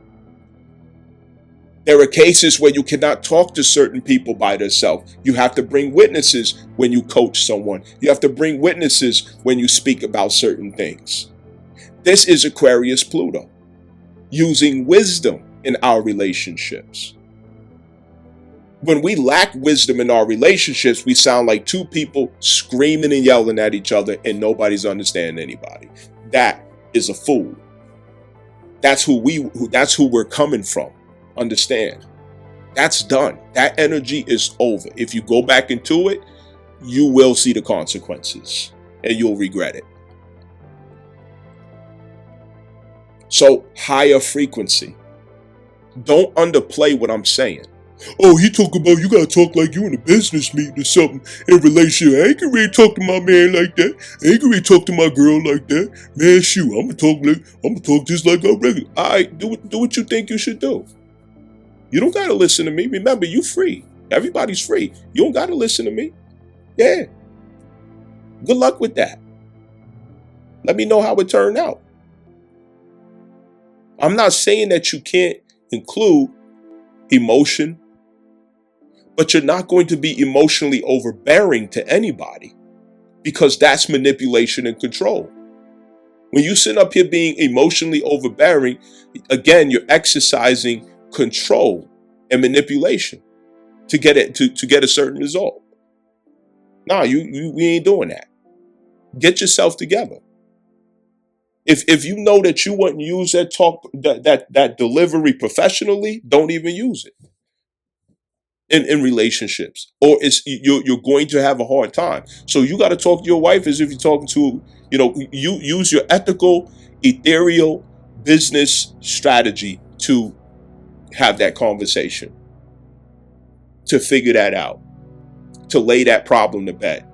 There are cases where you cannot talk to certain people by themselves. You have to bring witnesses when you coach someone. You have to bring witnesses when you speak about certain things. This is Aquarius Pluto, using wisdom in our relationships. When we lack wisdom in our relationships, we sound like two people screaming and yelling at each other and nobody's understanding anybody. That is a fool. That's who we're coming from. Understand? That's done. That energy is over. If you go back into it, you will see the consequences and you'll regret it. So, higher frequency. Don't underplay what I'm saying. Oh, he talk about you gotta talk like you in a business meeting or something in relationship. I ain't gonna really talk to my man like that. I ain't gonna really talk to my girl like that. Man, shoot, I'm gonna talk just like I'm regular. Alright, do what you think you should do. You don't gotta listen to me. Remember, you free. Everybody's free. You don't gotta listen to me. Yeah. Good luck with that. Let me know how it turned out. I'm not saying that you can't include emotion, but you're not going to be emotionally overbearing to anybody because that's manipulation and control. When you sit up here being emotionally overbearing, again, you're exercising control and manipulation to get it to get a certain result. Nah, we ain't doing that. Get yourself together. If you know that you wouldn't use that delivery professionally, don't even use it in relationships, or you're going to have a hard time. So you got to talk to your wife as if you're talking to, you use your ethical, ethereal business strategy to have that conversation, to figure that out, to lay that problem to bed.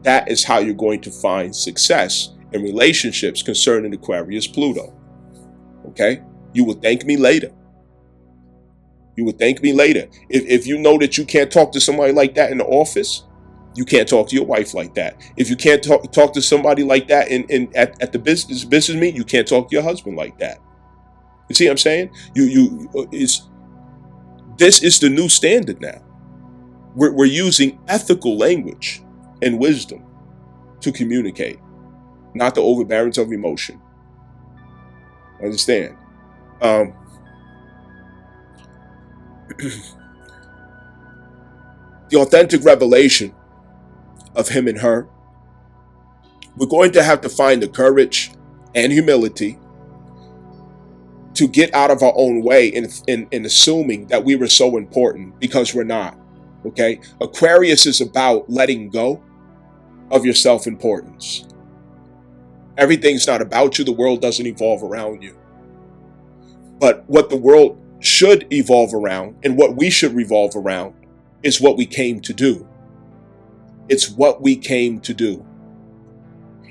That is how you're going to find success in relationships concerning Aquarius Pluto. Okay? You will thank me later. You will thank me later. If you know that you can't talk to somebody like that in the office, you can't talk to your wife like that. If you can't talk to somebody like that at the business meeting, you can't talk to your husband like that. You see what I'm saying? This is the new standard now. We're using ethical language and wisdom to communicate, not the overbearance of emotion. Understand? The authentic revelation of him and her, we're going to have to find the courage and humility to get out of our own way in assuming that we were so important, because we're not. Okay? Aquarius is about letting go of your self-importance. Everything's not about you. The world doesn't evolve around you. But what the world should evolve around, and what we should revolve around, is what we came to do. It's what we came to do.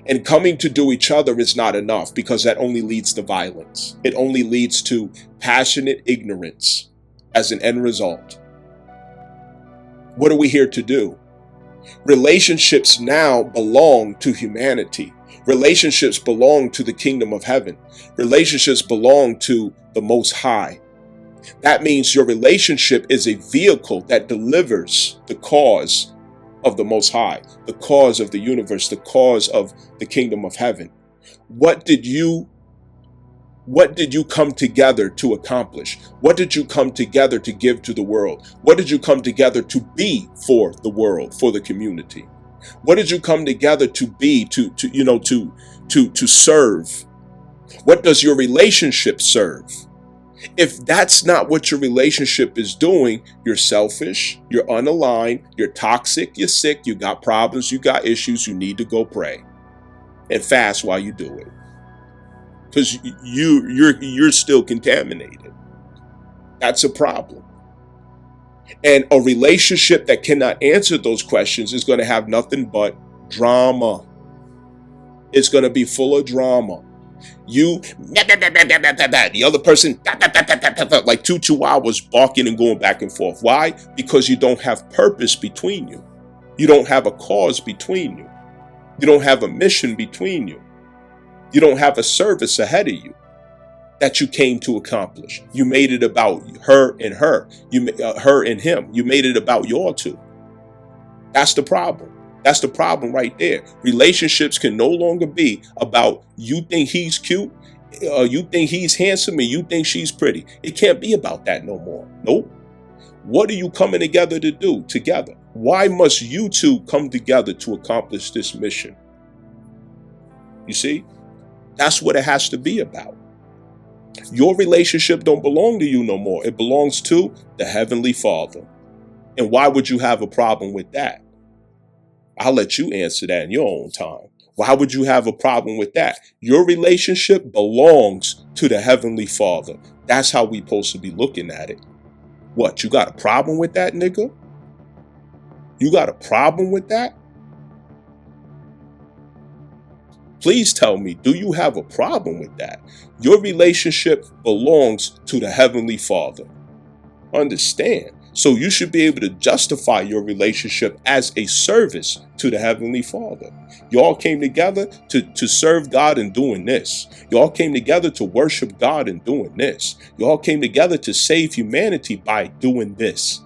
And coming to do each other is not enough, because that only leads to violence. It only leads to passionate ignorance as an end result. What are we here to do? Relationships now belong to humanity. Relationships belong to the kingdom of heaven. Relationships belong to the Most High. That means your relationship is a vehicle that delivers the cause of the Most High, the cause of the universe, the cause of the kingdom of heaven. What did you come together to accomplish? What did you come together to give to the world? What did you come together to be for the world, for the community? What did you come together to be, to serve? What does your relationship serve? If that's not what your relationship is doing, you're selfish, you're unaligned, you're toxic, you're sick, you got problems, you got issues, you need to go pray and fast while you do it. Because you're still contaminated. That's a problem. And a relationship that cannot answer those questions is going to have nothing but drama. It's going to be full of drama. You, the other person, like two chihuahuas barking and going back and forth. Why? Because you don't have purpose between you. You don't have a cause between you. You don't have a mission between you. You don't have a service ahead of you that you came to accomplish. You made it about her and her. Her and him. You made it about your two. That's the problem. That's the problem right there. Relationships can no longer be about you think he's cute, you think he's handsome, and you think she's pretty. It can't be about that no more. Nope. What are you coming together to do together? Why must you two come together to accomplish this mission? You see? That's what it has to be about. Your relationship don't belong to you no more. It belongs to the Heavenly Father. And why would you have a problem with that? I'll let you answer that in your own time. Why would you have a problem with that? Your relationship belongs to the Heavenly Father. That's how we supposed to be looking at it. What, you got a problem with that, nigga? You got a problem with that? Please tell me, do you have a problem with that? Your relationship belongs to the Heavenly Father. Understand. So you should be able to justify your relationship as a service to the Heavenly Father. Y'all came together to serve God in doing this. Y'all came together to worship God in doing this. Y'all came together to save humanity by doing this.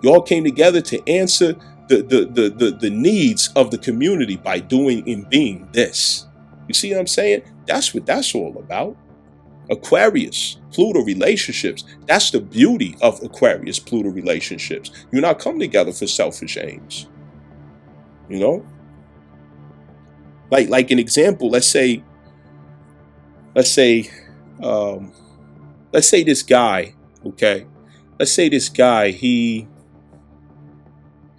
Y'all came together to answer the needs of the community by doing and being this. You see what I'm saying? That's what that's all about. Aquarius, Pluto relationships. That's the beauty of Aquarius, Pluto relationships. You're not coming together for selfish aims. You know? Like an example, let's say this guy, okay? Let's say this guy, he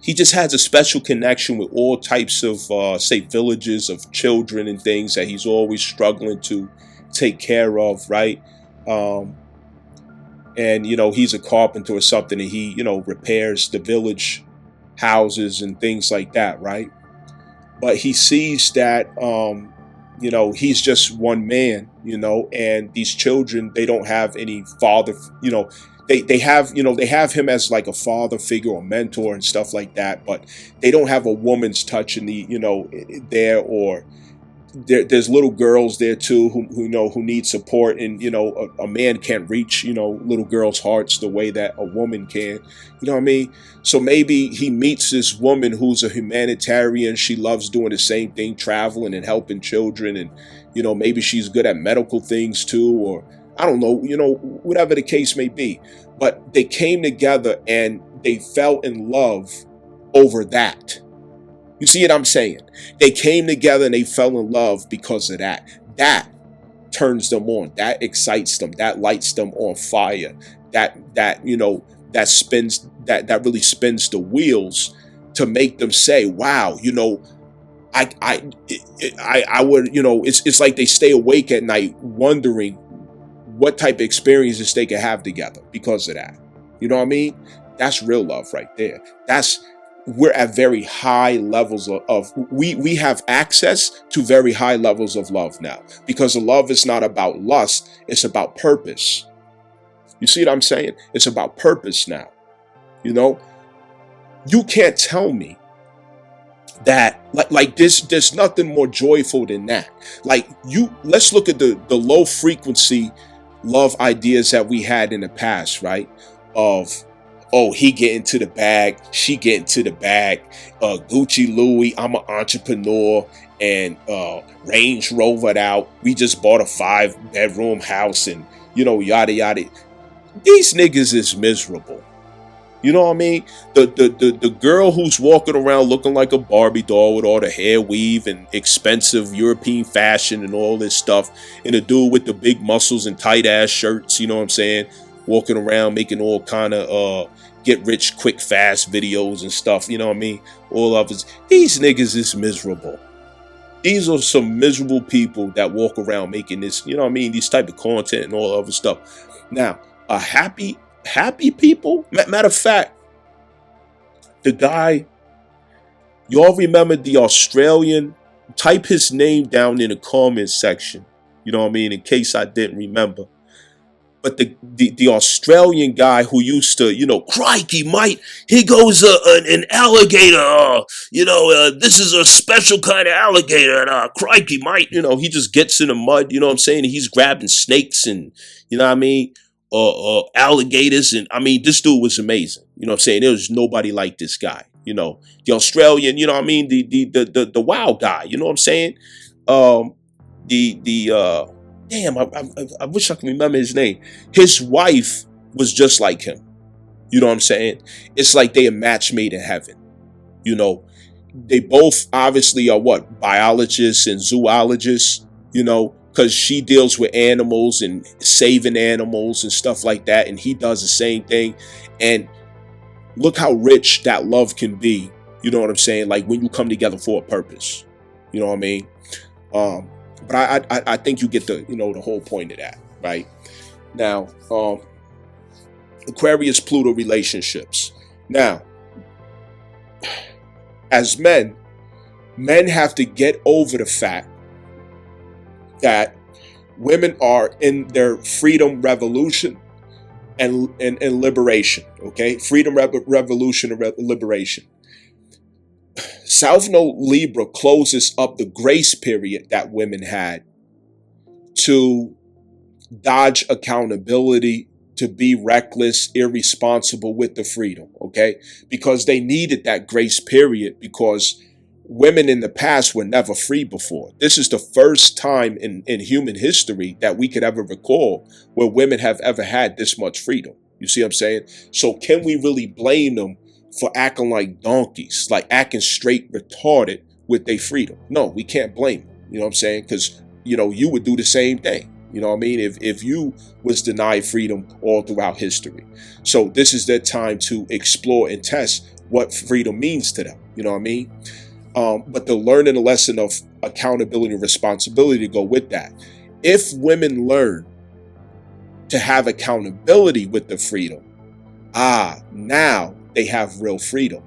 just has a special connection with all types of, say, villages of children and things that he's always struggling to take care of, right? And, he's a carpenter or something, and he, repairs the village houses and things like that, right? But he sees that, he's just one man, and these children, they don't have any father, they have him as like a father figure or mentor and stuff like that, but they don't have a woman's touch in the, there, or there's little girls there too who need support, and a man can't reach little girls' hearts the way that a woman can. You know what I mean? So maybe he meets this woman who's a humanitarian. She loves doing the same thing, traveling and helping children, and maybe she's good at medical things too, or I don't know, whatever the case may be. But they came together and they fell in love over that. You see what I'm saying? They came together and they fell in love because of that. That turns them on. That excites them. That lights them on fire. That spins, that really spins the wheels to make them say, wow, I would, it's like they stay awake at night wondering what type of experiences they could have together because of that. You know what I mean? That's real love right there. We're at very high levels of we have access to very high levels of love now, because the love is not about lust, it's about purpose. You see what I'm saying? It's about purpose now. You can't tell me that like there's nothing more joyful than that. Let's look at the low frequency love ideas that we had in the past, right? Of, oh, he getting to the bag, she getting to the bag, Gucci Louis, I'm an entrepreneur, and Range Rover out. We just bought a 5-bedroom house, and yada yada. These niggas is miserable. You know what I mean? The girl who's walking around looking like a Barbie doll with all the hair weave and expensive European fashion and all this stuff, and the dude with the big muscles and tight ass shirts, you know what I'm saying? Walking around making all kind of get rich quick fast videos and stuff, you know what I mean? All of us. These niggas is miserable. These are some miserable people that walk around making this, you know what I mean? These type of content and all other stuff. Now, a happy people, matter of fact, The guy, y'all remember the Australian? Type his name down in the comment section. You know what I mean? In case I didn't remember. But the Australian guy who used to, crikey, Mike, here goes an alligator. This is a special kind of alligator. And crikey, Mike, he just gets in the mud. You know what I'm saying? And he's grabbing snakes and, you know what I mean? Alligators. And I mean, this dude was amazing. You know what I'm saying? There was nobody like this guy. The Australian, you know what I mean? The wild guy. You know what I'm saying? Damn, I wish I could remember his name. His wife was just like him. You know what I'm saying? It's like they a match made in heaven. They both obviously are biologists and zoologists, because she deals with animals and saving animals and stuff like that. And he does the same thing. And look how rich that love can be. You know what I'm saying? Like when you come together for a purpose. You know what I mean? But I think you get the whole point of that, right? Now, Aquarius Pluto relationships. Now, as men have to get over the fact that women are in their freedom revolution and liberation. Okay, freedom revolution and liberation. South Node Libra closes up the grace period that women had to dodge accountability, to be reckless, irresponsible with the freedom, okay? Because they needed that grace period because women in the past were never free before. This is the first time in human history that we could ever recall where women have ever had this much freedom. You see what I'm saying? So can we really blame them for acting like donkeys, like acting straight retarded with their freedom? No, we can't blame them. You know what I'm saying? Because, you would do the same thing. You know what I mean? If you was denied freedom all throughout history. So this is their time to explore and test what freedom means to them. You know what I mean? But they're learning a lesson of accountability and responsibility to go with that. If women learn to have accountability with the freedom, now they have real freedom.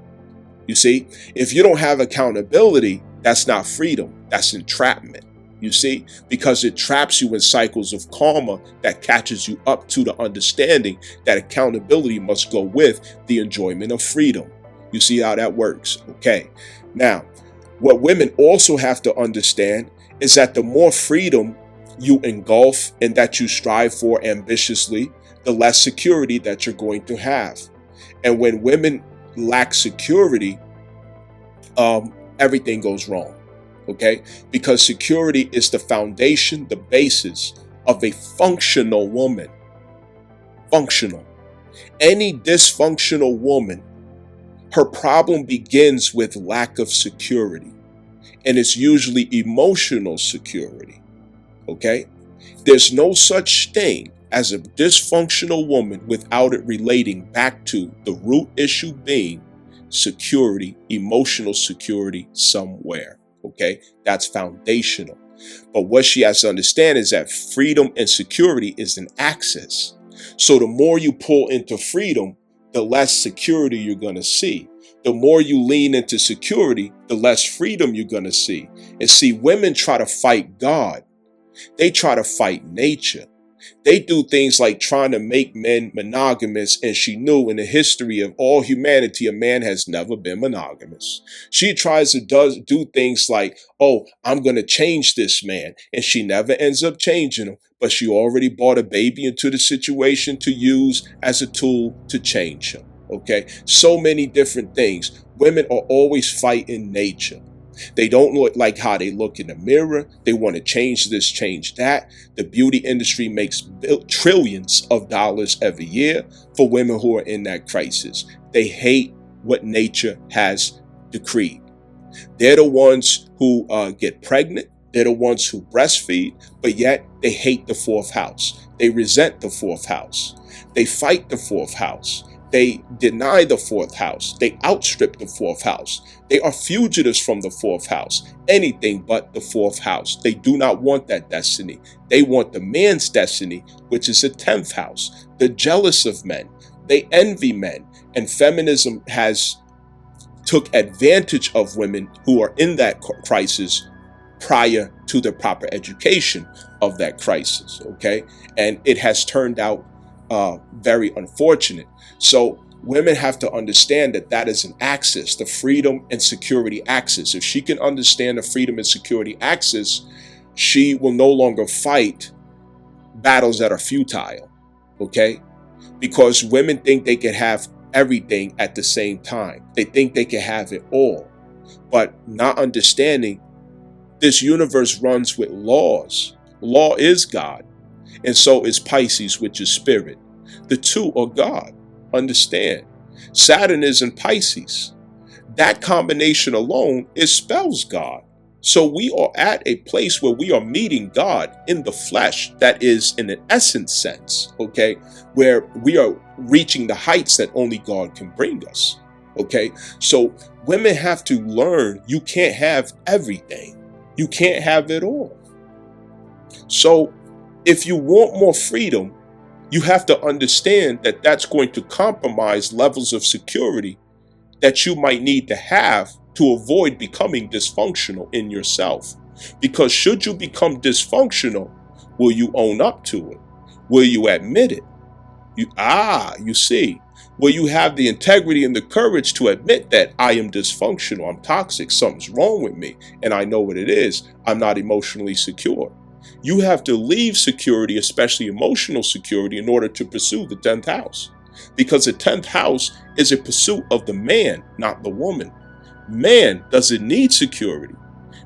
You see, if you don't have accountability, that's not freedom, that's entrapment. You see, because it traps you in cycles of karma that catches you up to the understanding that accountability must go with the enjoyment of freedom. You see how that works? Okay. Now, what women also have to understand is that the more freedom you engulf and that you strive for ambitiously, the less security that you're going to have. And when women lack security, everything goes wrong, okay? Because security is the foundation, the basis of a functional woman. Functional. Any dysfunctional woman, her problem begins with lack of security. And it's usually emotional security, okay? There's no such thing as a dysfunctional woman without it relating back to the root issue being security, emotional security somewhere, okay? That's foundational. But what she has to understand is that freedom and security is an axis. So the more you pull into freedom, the less security you're going to see. The more you lean into security, the less freedom you're going to see. And see, women try to fight God. They try to fight nature. They do things like trying to make men monogamous, and she knew in the history of all humanity, a man has never been monogamous. She tries to do things like, oh, I'm going to change this man, and she never ends up changing him, but she already brought a baby into the situation to use as a tool to change him. Okay, so many different things. Women are always fighting nature. They don't look like how they look in the mirror. They want to change this, change that. The beauty industry makes trillions of dollars every year for women who are in that crisis. They hate what nature has decreed. They're the ones who get pregnant. They're the ones who breastfeed, but yet they hate the fourth house. They resent the fourth house. They fight the fourth house. They deny the fourth house. They outstrip the fourth house. They are fugitives from the fourth house. Anything but the fourth house. They do not want that destiny. They want the man's destiny, which is the 10th house. They're jealous of men. They envy men. And feminism has took advantage of women who are in that crisis prior to the proper education of that crisis, okay? And it has turned out very unfortunate. So women have to understand that that is an axis, the freedom and security axis. If she can understand the freedom and security axis, she will no longer fight battles that are futile, okay? Because women think they can have everything at the same time. They think they can have it all, but not understanding this universe runs with laws. Law is God, and so is Pisces, which is spirit. The two are God. Understand. Saturn is in Pisces. That combination alone spells God. So we are at a place where we are meeting God in the flesh, that is in an essence sense, okay, where we are reaching the heights that only God can bring us, okay? So women have to learn you can't have everything. You can't have it all. So if you want more freedom, you have to understand that that's going to compromise levels of security that you might need to have to avoid becoming dysfunctional in yourself. Because should you become dysfunctional, will you own up to it? Will you admit it? You see, will you have the integrity and the courage to admit that I am dysfunctional, I'm toxic, something's wrong with me, and I know what it is, I'm not emotionally secure. You have to leave security, especially emotional security, in order to pursue the 10th house. Because the 10th house is a pursuit of the man, not the woman. Man doesn't need security.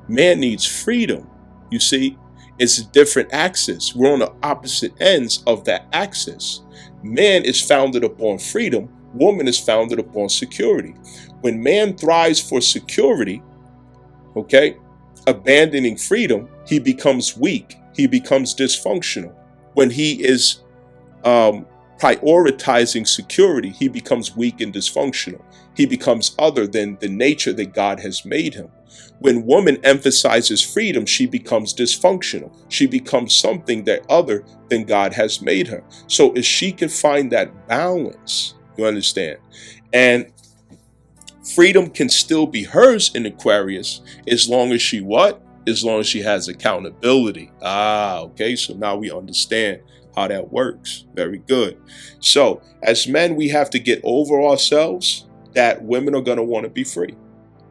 Man needs freedom. You see, it's a different axis. We're on the opposite ends of that axis. Man is founded upon freedom. Woman is founded upon security. When man thrives for security, okay, abandoning freedom, he becomes weak. He becomes dysfunctional. When he is prioritizing security, he becomes weak and dysfunctional. He becomes other than the nature that God has made him. When woman emphasizes freedom, she becomes dysfunctional. She becomes something that other than God has made her. So if she can find that balance, you understand, and freedom can still be hers in Aquarius as long as she what? As long as she has accountability. Okay, so now we understand how that works. Very good. So as men, we have to get over ourselves that women are going to want to be free.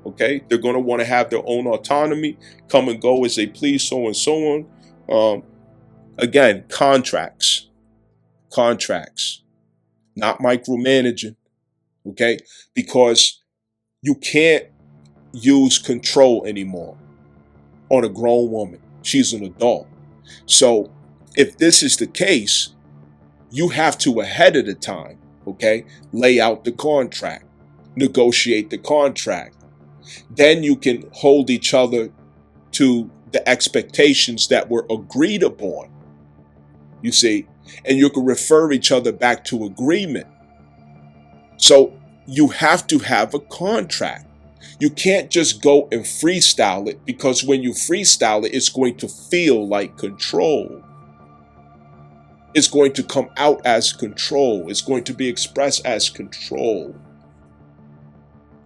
Okay, they're going to want to have their own autonomy, come and go as they please, so and so on. Again, contracts, not micromanaging. Okay, because you can't use control anymore on a grown woman. She's an adult. So if this is the case, you have to ahead of the time, okay, lay out the contract, negotiate the contract. Then you can hold each other to the expectations that were agreed upon, you see, and you can refer each other back to agreement. So you have to have a contract. You can't just go and freestyle it, because when you freestyle it, it's going to feel like control. It's going to come out as control. It's going to be expressed as control.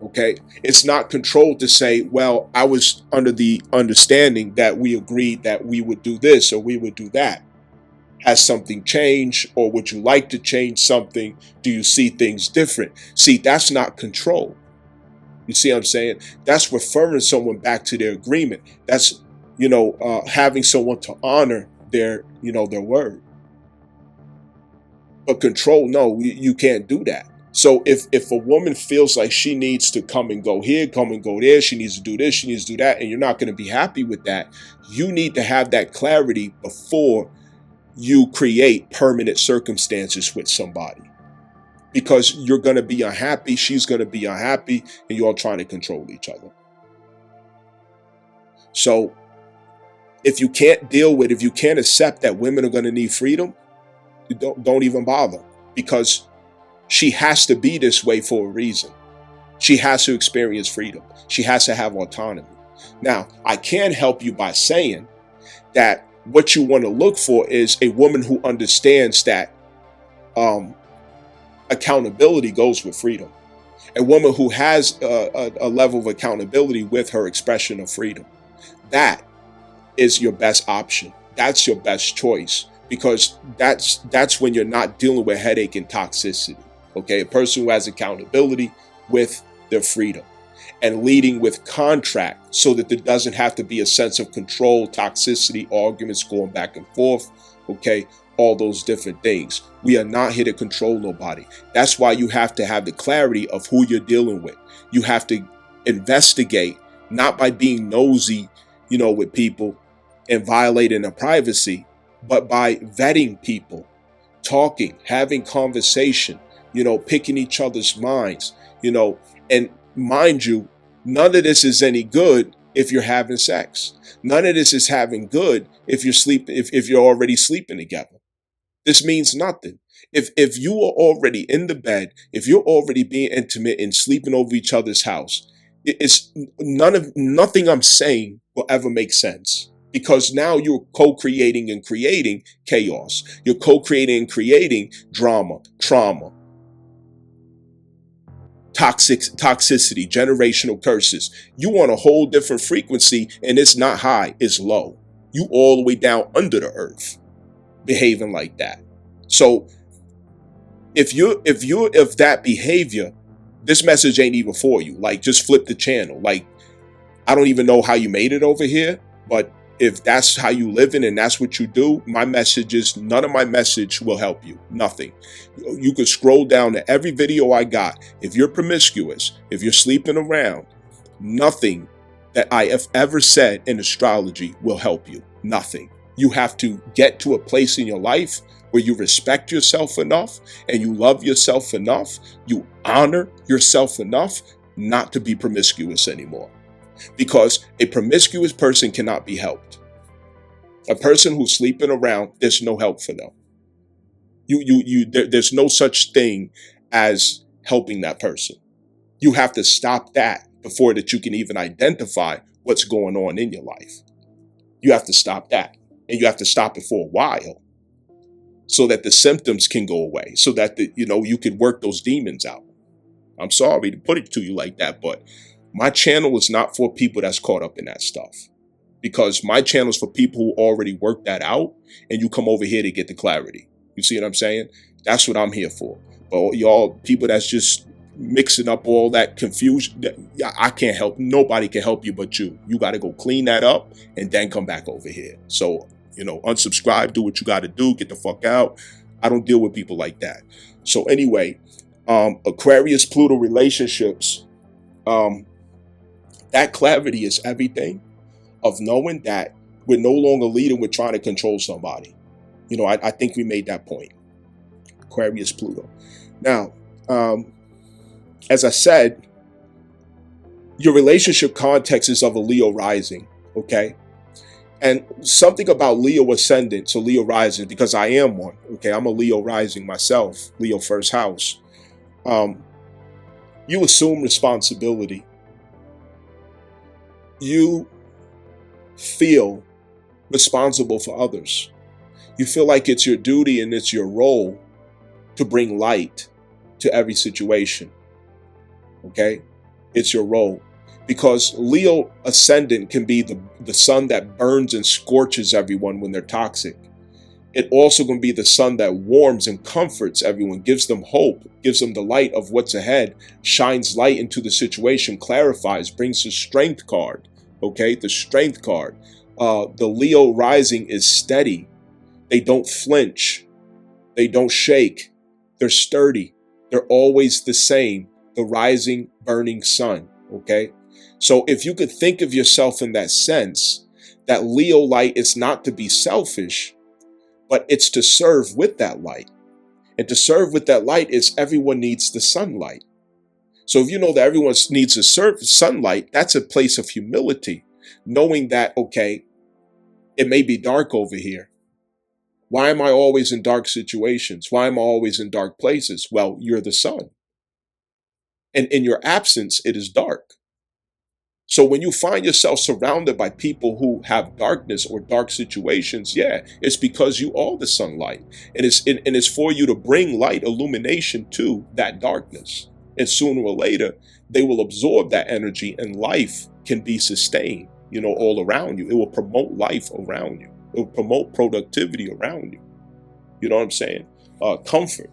Okay? It's not control to say, well, I was under the understanding that we agreed that we would do this or we would do that. Has something changed, or would you like to change something? Do you see things different? See, that's not control. You see what I'm saying? That's referring someone back to their agreement. That's, having someone to honor their word. But control, no, you can't do that. So if a woman feels like she needs to come and go here, come and go there, she needs to do this, she needs to do that, and you're not going to be happy with that, you need to have that clarity before you create permanent circumstances with somebody. Because you're going to be unhappy, she's going to be unhappy, and you're all trying to control each other. So if you can't accept that women are going to need freedom, don't even bother, because she has to be this way for a reason. She has to experience freedom. She has to have autonomy. Now, I can help you by saying that what you want to look for is a woman who understands that accountability goes with freedom. A woman who has a level of accountability with her expression of freedom. That is your best option. That's your best choice, because that's when you're not dealing with headache and toxicity. Okay, a person who has accountability with their freedom and leading with contract, so that there doesn't have to be a sense of control, toxicity, arguments going back and forth. Okay, all those different things. We are not here to control nobody. That's why you have to have the clarity of who you're dealing with. You have to investigate, not by being nosy, with people and violating their privacy, but by vetting people, talking, having conversation, picking each other's minds, and mind you, none of this is any good if you're having sex. None of this is having good if you're already sleeping together. This means nothing. If you are already in the bed, if you're already being intimate and sleeping over each other's house, it's nothing I'm saying will ever make sense, because now you're co-creating and creating chaos. You're co-creating and creating drama, trauma, toxicity, generational curses. You want a whole different frequency, and it's not high, it's low. You all the way down under the earth, behaving like that. So if that behavior, this message ain't even for you. Like, just flip the channel. Like, I don't even know how you made it over here, but if that's how you live in and that's what you do, none of my message will help you. Nothing. You could scroll down to every video I got. If you're promiscuous, if you're sleeping around, nothing that I have ever said in astrology will help you. Nothing. You have to get to a place in your life where you respect yourself enough and you love yourself enough, you honor yourself enough not to be promiscuous anymore. Because a promiscuous person cannot be helped. A person who's sleeping around, there's no help for them. There's no such thing as helping that person. You have to stop that before that you can even identify what's going on in your life. You have to stop that, and you have to stop it for a while, so that the symptoms can go away, so that you can work those demons out. I'm sorry to put it to you like that, but my channel is not for people that's caught up in that stuff, because my channel is for people who already worked that out, and you come over here to get the clarity. You see what I'm saying? That's what I'm here for. But y'all people that's just mixing up all that confusion, I can't help. Nobody can help you but you. You got to go clean that up and then come back over here. So, unsubscribe, do what you got to do, get the fuck out. I don't deal with people like that. So anyway, Aquarius Pluto relationships, that clarity is everything, of knowing that we're no longer leading with trying to control somebody. I think we made that point. Aquarius Pluto. Now, as I said, your relationship context is of a Leo rising, okay? And something about Leo ascendant to Leo rising, because I am one, okay? I'm a Leo rising myself, Leo first house. You assume responsibility. You feel responsible for others. You feel like it's your duty and it's your role to bring light to every situation. Okay? It's your role. Because Leo ascendant can be the sun that burns and scorches everyone when they're toxic. It also can be the sun that warms and comforts everyone, gives them hope, gives them the light of what's ahead, shines light into the situation, clarifies, brings the strength card. Okay, the strength card. The Leo rising is steady. They don't flinch. They don't shake. They're sturdy. They're always the same. The rising, burning sun. Okay, so if you could think of yourself in that sense, that Leo light is not to be selfish, but it's to serve with that light. And to serve with that light is everyone needs the sunlight. So if you know that everyone needs to serve sunlight, that's a place of humility, knowing that, okay, it may be dark over here. Why am I always in dark situations? Why am I always in dark places? Well, you're the sun. And in your absence, it is dark. So when you find yourself surrounded by people who have darkness or dark situations, yeah, it's because you are the sunlight. And it's for you to bring light, illumination to that darkness. And sooner or later, they will absorb that energy and life can be sustained, all around you. It will promote life around you. It will promote productivity around you. You know what I'm saying? Comfort,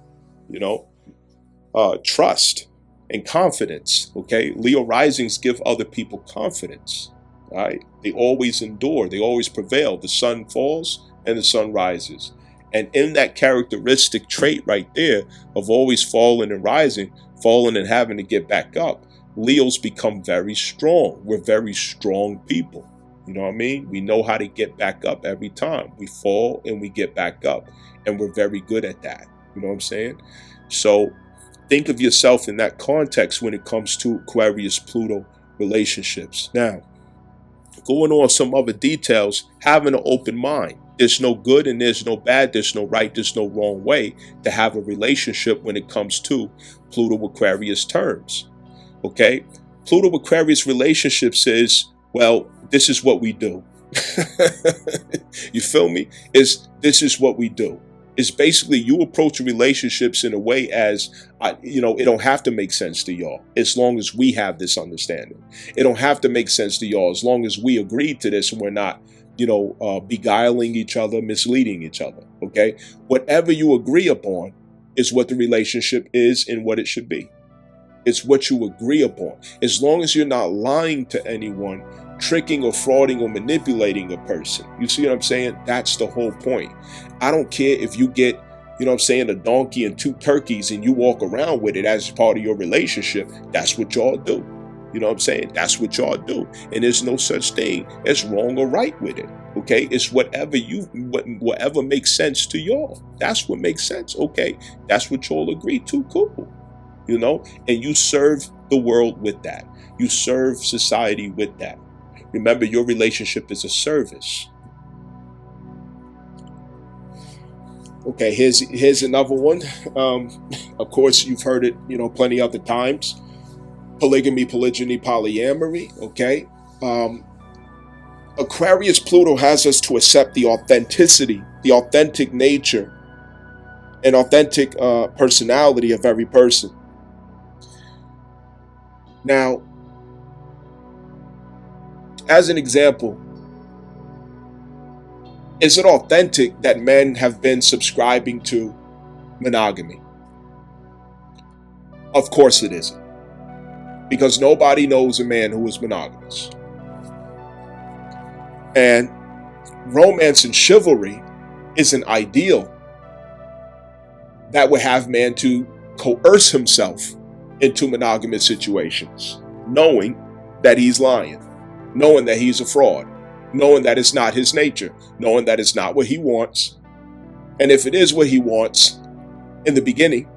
trust and confidence. Okay. Leo risings give other people confidence. Right? They always endure. They always prevail. The sun falls and the sun rises. And in that characteristic trait right there of always falling and rising, falling and having to get back up, Leos become very strong. We're very strong people. You know what I mean? We know how to get back up every time. We fall and we get back up. And we're very good at that. You know what I'm saying? So think of yourself in that context when it comes to Aquarius-Pluto relationships. Now, going on some other details, having an open mind. There's no good and there's no bad, there's no right, there's no wrong way to have a relationship when it comes to Pluto-Aquarius terms. Okay? Pluto-Aquarius relationship says, well, this is what we do. You feel me? This is what we do. It's basically you approach relationships in a way as, it don't have to make sense to y'all as long as we have this understanding. It don't have to make sense to y'all as long as we agree to this and we're not, beguiling each other, misleading each other. Okay. Whatever you agree upon is what the relationship is and what it should be. It's what you agree upon. As long as you're not lying to anyone, tricking or frauding or manipulating a person. You see what I'm saying? That's the whole point. I don't care if you get, a donkey and 2 turkeys and you walk around with it as part of your relationship. That's what y'all do. You know what I'm saying? That's what y'all do. And there's no such thing as wrong or right with it. Okay? It's whatever makes sense to y'all. That's what makes sense. Okay? That's what y'all agree to. Cool. And you serve the world with that. You serve society with that. Remember, your relationship is a service. Okay, here's another one. Of course, you've heard it, plenty other times. Polygamy, polygyny, polyamory. Okay. Aquarius Pluto has us to accept the authenticity, the authentic nature, and authentic personality of every person. Now, as an example, is it authentic that men have been subscribing to monogamy? Of course it isn't. Because nobody knows a man who is monogamous. And romance and chivalry is an ideal that would have man to coerce himself into monogamous situations, knowing that he's lying, knowing that he's a fraud, knowing that it's not his nature, knowing that it's not what he wants. And if it is what he wants in the beginning,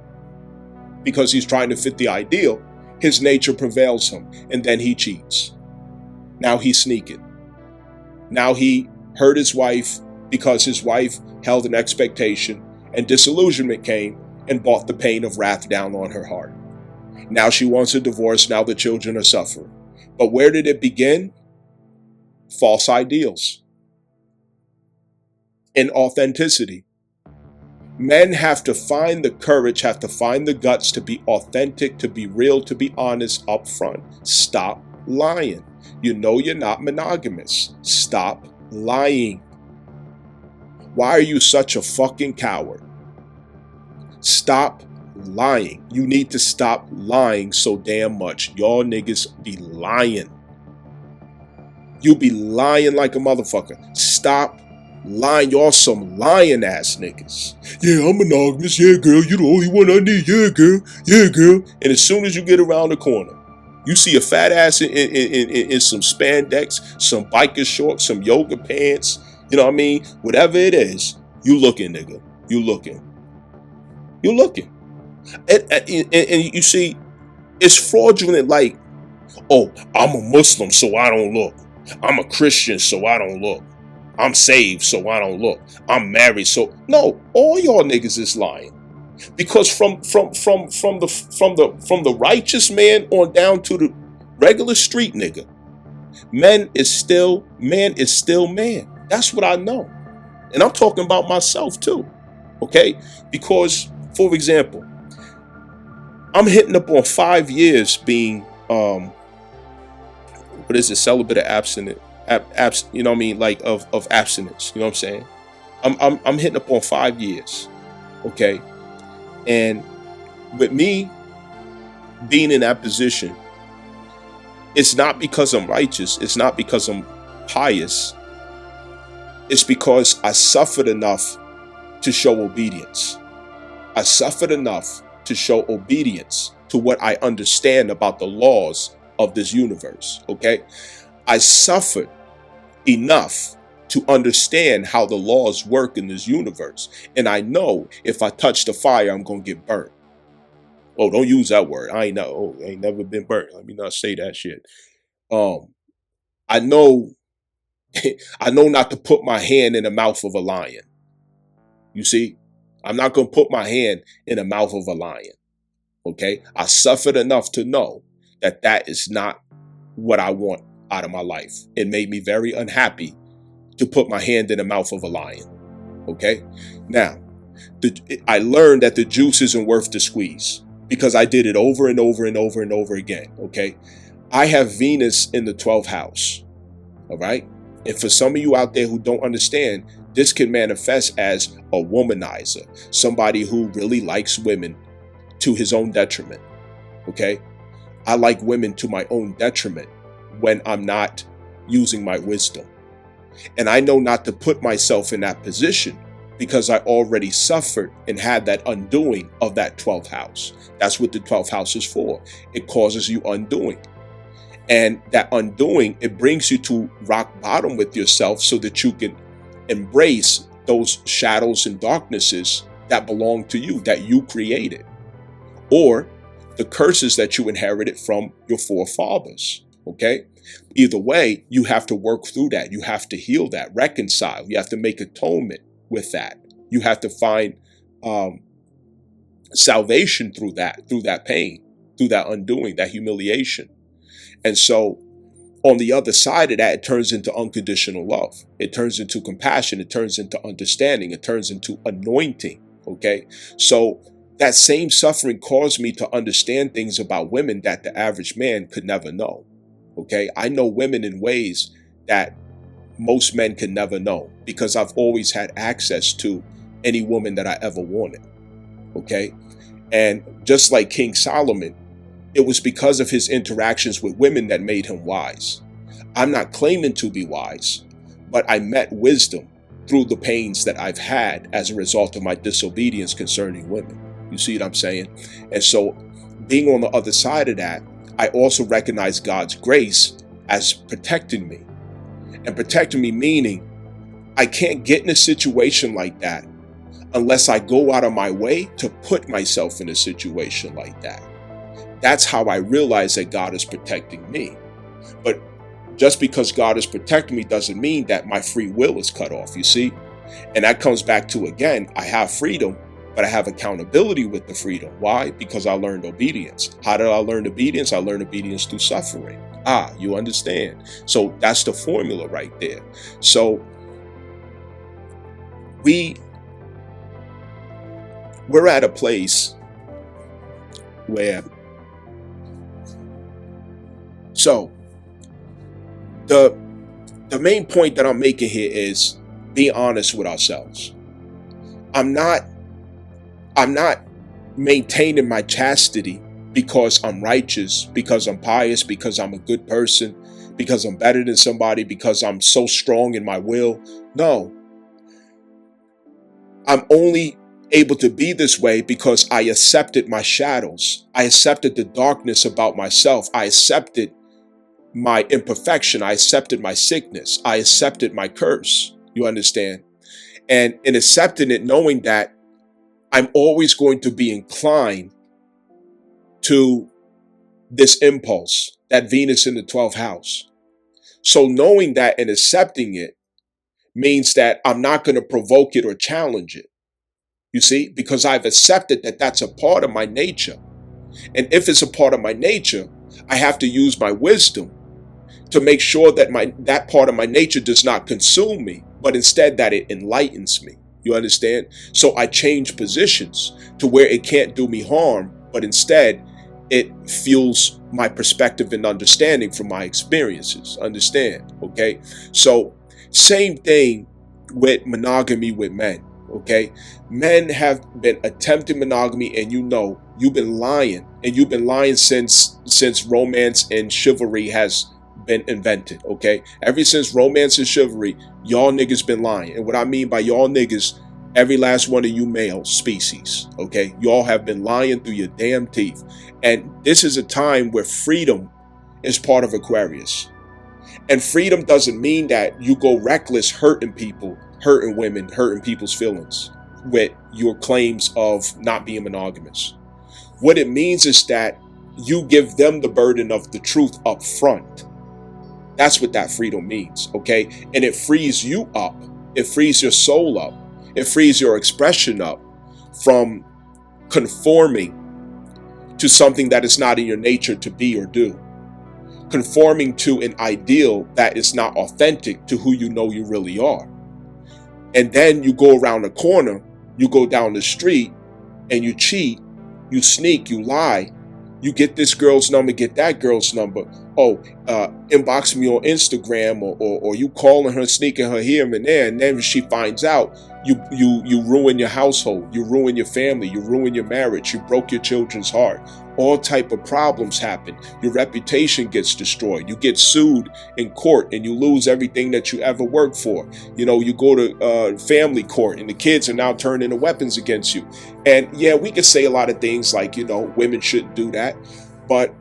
because he's trying to fit the ideal, his nature prevails him, and then he cheats. Now he's sneaking. Now he hurt his wife because his wife held an expectation, and disillusionment came and brought the pain of wrath down on her heart. Now she wants a divorce. Now the children are suffering. But where did it begin? False ideals. Inauthenticity. Men have to find the courage, have to find the guts to be authentic, to be real, to be honest up front. Stop lying. You know you're not monogamous. Stop lying. Why are you such a fucking coward? Stop lying. You need to stop lying so damn much. Y'all niggas be lying. You be lying like a motherfucker. Stop lying. Y'all some lying ass niggas. Yeah, I'm monogamous. Yeah, girl, you the only one I need. Yeah, girl. Yeah, girl. And as soon as you get around the corner, you see a fat ass in some spandex, some biker shorts, some yoga pants. You know what I mean? Whatever it is, you looking, nigga. You looking. You looking. And you see, it's fraudulent like, oh, I'm a Muslim, so I don't look. I'm a Christian, so I don't look. I'm saved, so I don't look. I'm married, so no. All y'all niggas is lying, because from the righteous man on down to the regular street nigga, man is still man. That's what I know, and I'm talking about myself too. Okay, because for example, I'm hitting up on 5 years being what is it, celibate or abstinent, you know what I mean, like of abstinence, you know what I'm saying? I'm hitting up on 5 years, okay? And with me being in that position, it's not because I'm righteous, it's not because I'm pious, it's because I suffered enough to show obedience. I suffered enough to show obedience to what I understand about the laws of this universe, okay? I suffered enough to understand how the laws work in this universe. And I know if I touch the fire, I'm going to get burnt. Oh, don't use that word. I ain't never been burnt. Let me not say that shit. I know, I know not to put my hand in the mouth of a lion. You see, I'm not going to put my hand in the mouth of a lion. Okay. I suffered enough to know that that is not what I want out of my life. It made me very unhappy to put my hand in the mouth of a lion. Okay. Now, I learned that the juice isn't worth the squeeze because I did it over and over and over and over again. Okay. I have Venus in the 12th house. All right. And for some of you out there who don't understand, this can manifest as a womanizer, somebody who really likes women to his own detriment. Okay. I like women to my own detriment when I'm not using my wisdom. And I know not to put myself in that position because I already suffered and had that undoing of that 12th house. That's what the 12th house is for. It causes you undoing. And that undoing, it brings you to rock bottom with yourself so that you can embrace those shadows and darknesses that belong to you, that you created, or the curses that you inherited from your forefathers. Okay. Either way, you have to work through that. You have to heal that, reconcile. You have to make atonement with that. You have to find salvation through that pain, through that undoing, that humiliation. And so on the other side of that, it turns into unconditional love. It turns into compassion. It turns into understanding. It turns into anointing. Okay. So that same suffering caused me to understand things about women that the average man could never know. Okay. I know women in ways that most men could never know because I've always had access to any woman that I ever wanted. Okay. And just like King Solomon, it was because of his interactions with women that made him wise. I'm not claiming to be wise, but I met wisdom through the pains that I've had as a result of my disobedience concerning women. You see what I'm saying? And so being on the other side of that, I also recognize God's grace as protecting me. And protecting me meaning I can't get in a situation like that unless I go out of my way to put myself in a situation like that. That's how I realize that God is protecting me. But just because God is protecting me doesn't mean that my free will is cut off, you see? And that comes back to, again, I have freedom, but I have accountability with the freedom. Why? Because I learned obedience. How did I learn obedience? I learned obedience through suffering. You understand? So that's the formula right there. So we're at a place where, so the main point that I'm making here is be honest with ourselves. I'm not maintaining my chastity because I'm righteous, because I'm pious, because I'm a good person, because I'm better than somebody, because I'm so strong in my will. No. I'm only able to be this way because I accepted my shadows. I accepted the darkness about myself. I accepted my imperfection. I accepted my sickness. I accepted my curse. You understand? And in accepting it, knowing that I'm always going to be inclined to this impulse, that Venus in the 12th house. So knowing that and accepting it means that I'm not going to provoke it or challenge it. You see, because I've accepted that that's a part of my nature. And if it's a part of my nature, I have to use my wisdom to make sure that that part of my nature does not consume me, but instead that it enlightens me. You understand? So I change positions to where it can't do me harm but instead it fuels my perspective and understanding from my experiences. Understand? Okay. So same thing with monogamy with men. Okay. Men have been attempting monogamy, and you've been lying, and you've been lying since romance and chivalry has been invented. Okay. Ever since romance and chivalry, y'all niggas been lying. And what I mean by y'all niggas, every last one of you male species. Okay. Y'all have been lying through your damn teeth. And this is a time where freedom is part of Aquarius. And freedom doesn't mean that you go reckless hurting people, hurting women, hurting people's feelings with your claims of not being monogamous. What it means is that you give them the burden of the truth up front. That's what that freedom means, okay? And it frees you up. It frees your soul up. It frees your expression up from conforming to something that is not in your nature to be or do. Conforming to an ideal that is not authentic to who you know you really are. And then you go around the corner, you go down the street, and you cheat, you sneak, you lie, you get this girl's number, get that girl's number. Oh, inbox me on Instagram, or you calling her, sneaking her here and there, and then when she finds out, you ruin your household, you ruin your family, you ruin your marriage, you broke your children's heart. All type of problems happen. Your reputation gets destroyed. You get sued in court and you lose everything that you ever worked for. You know, you go to family court and the kids are now turning to weapons against you. And yeah, we could say a lot of things like, women shouldn't do that, but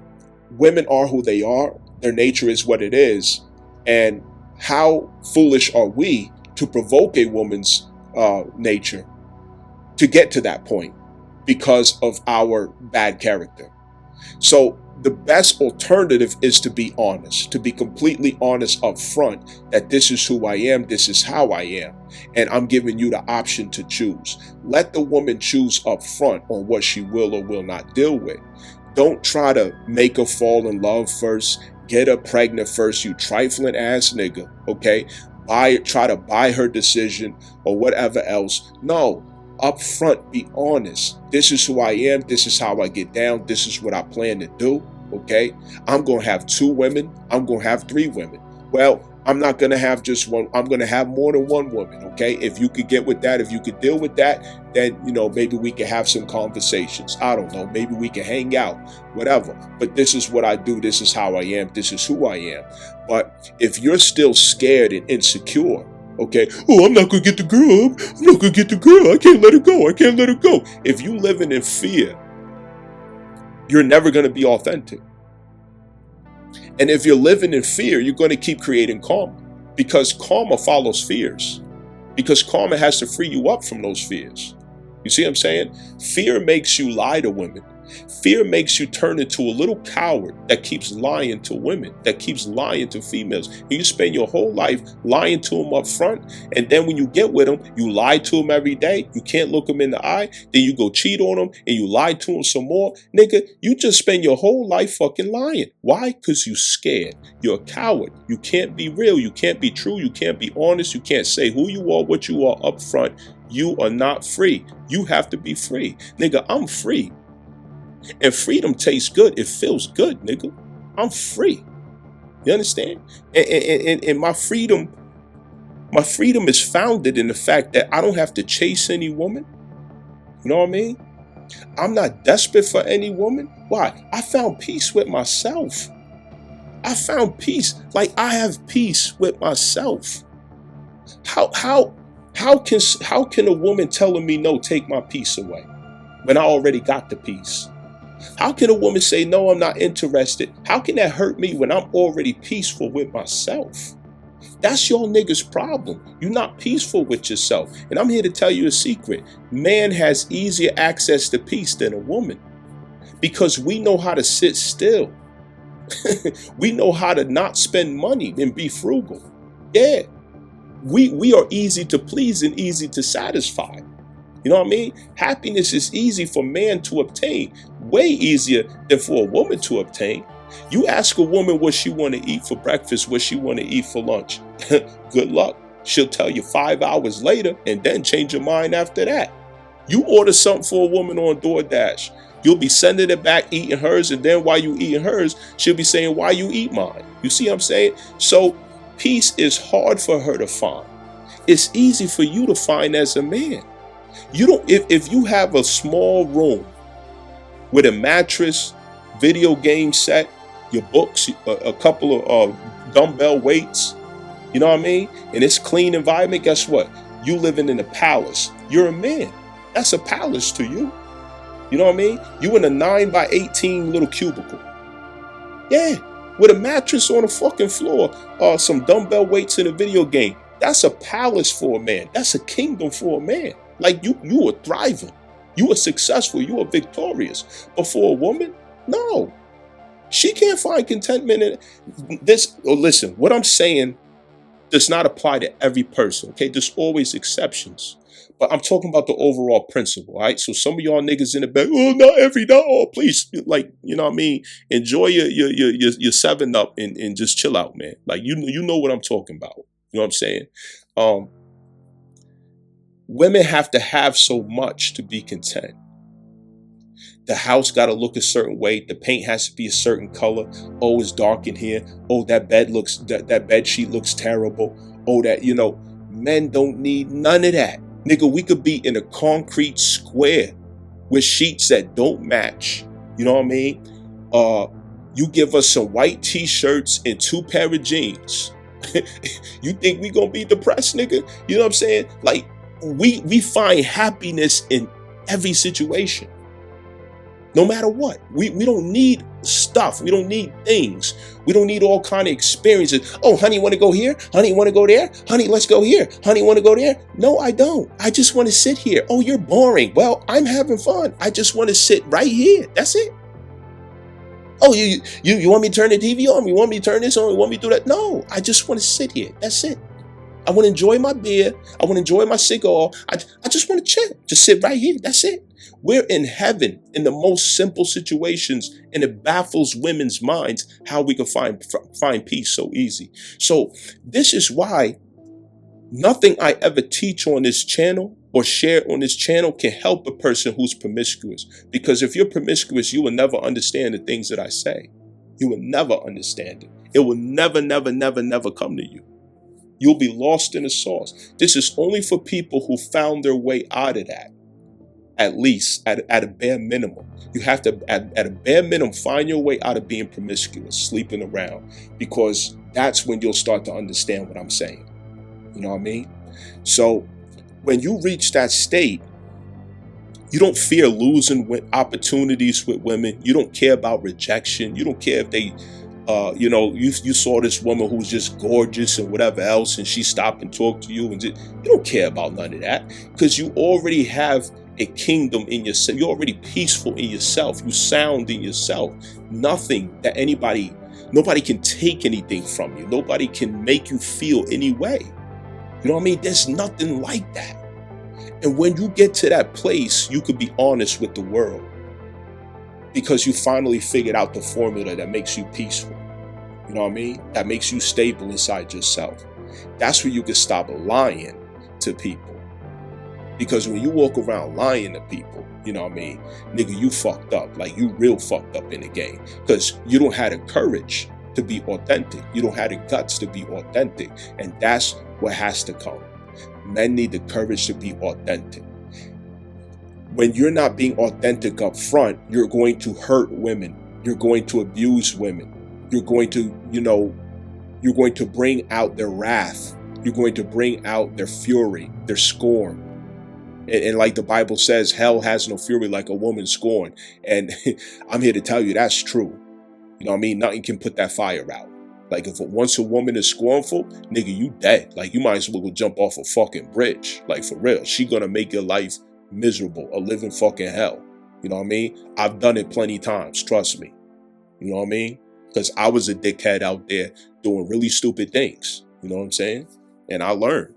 women are who they are. Their nature is what it is. And how foolish are we to provoke a woman's nature to get to that point because of our bad character? So the best alternative is to be honest, to be completely honest up front that this is who I am, this is how I am, and I'm giving you the option to choose. Let the woman choose up front on what she will or will not deal with. Don't try to make her fall in love first, get her pregnant first, you trifling ass nigga, okay? Try to buy her decision or whatever else. No. Up front, be honest. This is who I am. This is how I get down. This is what I plan to do. Okay. I'm going to have 2 women. I'm going to have 3 women. Well, I'm not going to have just one. I'm going to have more than one woman. Okay. If you could get with that, if you could deal with that, then, maybe we can have some conversations. I don't know. Maybe we can hang out, whatever. But this is what I do. This is how I am. This is who I am. But if you're still scared and insecure, okay, oh, I'm not going to get the girl. I'm not going to get the girl. I can't let her go. I can't let her go. If you living in fear, you're never going to be authentic. And if you're living in fear, you're going to keep creating karma, because karma follows fears, because karma has to free you up from those fears. You see what I'm saying? Fear makes you lie to women. Fear makes you turn into a little coward that keeps lying to women, that keeps lying to females. And you spend your whole life lying to them up front. And then when you get with them, you lie to them every day. You can't look them in the eye. Then you go cheat on them and you lie to them some more. Nigga, you just spend your whole life fucking lying. Why? Because you scared. You're a coward. You can't be real. You can't be true. You can't be honest. You can't say who you are, what you are up front. You are not free. You have to be free. Nigga, I'm free. And freedom tastes good. It feels good, nigga. I'm free. You understand? And my freedom is founded in the fact that I don't have to chase any woman. You know what I mean? I'm not desperate for any woman. Why? I found peace with myself. I found peace. Like, I have peace with myself. How can a woman telling me no take my peace away when I already got the peace? How can a woman say, no, I'm not interested? How can that hurt me when I'm already peaceful with myself? That's your nigga's problem. You're not peaceful with yourself. And I'm here to tell you a secret. Man has easier access to peace than a woman, because we know how to sit still. We know how to not spend money and be frugal. Yeah. We are easy to please and easy to satisfy. You know what I mean? Happiness is easy for man to obtain, way easier than for a woman to obtain. You ask a woman what she want to eat for breakfast, what she want to eat for lunch. Good luck. She'll tell you 5 hours later and then change her mind after that. You order something for a woman on DoorDash. You'll be sending it back, eating hers, and then while you eating hers, she'll be saying, why you eat mine? You see what I'm saying? So peace is hard for her to find. It's easy for you to find as a man. You don't, if you have a small room with a mattress, video game set, your books, a couple of dumbbell weights, you know what I mean? And it's clean environment, guess what? You living in a palace. You're a man. That's a palace to you. You know what I mean? You in a 9x18 little cubicle. Yeah, with a mattress on the fucking floor, some dumbbell weights in a video game. That's a palace for a man. That's a kingdom for a man. Like you are thriving. You are successful. You are victorious. But for a woman, no. She can't find contentment in this. Oh, listen, what I'm saying does not apply to every person. Okay, there's always exceptions. But I'm talking about the overall principle, all right? So some of y'all niggas in the back, oh, not every day. Oh, please, like, you know what I mean? Enjoy your 7-Up and just chill out, man. Like, you know what I'm talking about. You know what I'm saying? Women have to have so much to be content. The house got to look a certain way. The paint has to be a certain color. Oh, it's dark in here. Oh, that bed sheet looks terrible. Oh, that, you know, men don't need none of that. Nigga, we could be in a concrete square with sheets that don't match. You know what I mean? You give us some white t-shirts and 2 pair of jeans. You think we gonna be depressed, nigga? You know what I'm saying? Like, we find happiness in every situation. No matter what. We don't need stuff. We don't need things. We don't need all kind of experiences. Oh, honey, want to go here? Honey, want to go there? Honey, let's go here. Honey, want to go there? No, I don't. I just want to sit here. Oh, you're boring. Well, I'm having fun. I just want to sit right here. That's it. Oh, you want me to turn the TV on? You want me to turn this on? You want me to do that? No, I just want to sit here. That's it. I want to enjoy my beer. I want to enjoy my cigar. I just want to chill. Just sit right here. That's it. We're in heaven in the most simple situations, and it baffles women's minds how we can find peace so easy. So this is why nothing I ever teach on this channel or share on this channel can help a person who's promiscuous. Because if you're promiscuous, you will never understand the things that I say. You will never understand it. It will never, never, never, never come to you. You'll be lost in the sauce. This is only for people who found their way out of that. At least, at a bare minimum. You have to, at a bare minimum, find your way out of being promiscuous, sleeping around. Because that's when you'll start to understand what I'm saying. You know what I mean? So, when you reach that state, you don't fear losing opportunities with women. You don't care about rejection. You don't care if they... you saw this woman who was just gorgeous and whatever else, and she stopped and talked to you, and you don't care about none of that, because you already have a kingdom in yourself. You're already peaceful in yourself. You sound in yourself. Nobody can take anything from you. Nobody can make you feel any way. You know what I mean? There's nothing like that. And when you get to that place, you could be honest with the world. Because you finally figured out the formula that makes you peaceful. You know what I mean? That makes you stable inside yourself. That's where you can stop lying to people. Because when you walk around lying to people, you know what I mean? Nigga, you fucked up. Like, you real fucked up in the game. Because you don't have the courage to be authentic. You don't have the guts to be authentic. And that's what has to come. Men need the courage to be authentic. When you're not being authentic up front, you're going to hurt women. You're going to abuse women. You're going to, you're going to bring out their wrath. You're going to bring out their fury, their scorn. And like the Bible says, hell has no fury like a woman scorned. And I'm here to tell you that's true. You know what I mean? Nothing can put that fire out. Like once a woman is scornful, nigga, you dead. Like you might as well go jump off a fucking bridge. Like for real. She gonna make your life miserable, a living fucking hell. You know what I mean? I've done it plenty times, trust me. You know what I mean? Because I was a dickhead out there doing really stupid things. You know what I'm saying? And I learned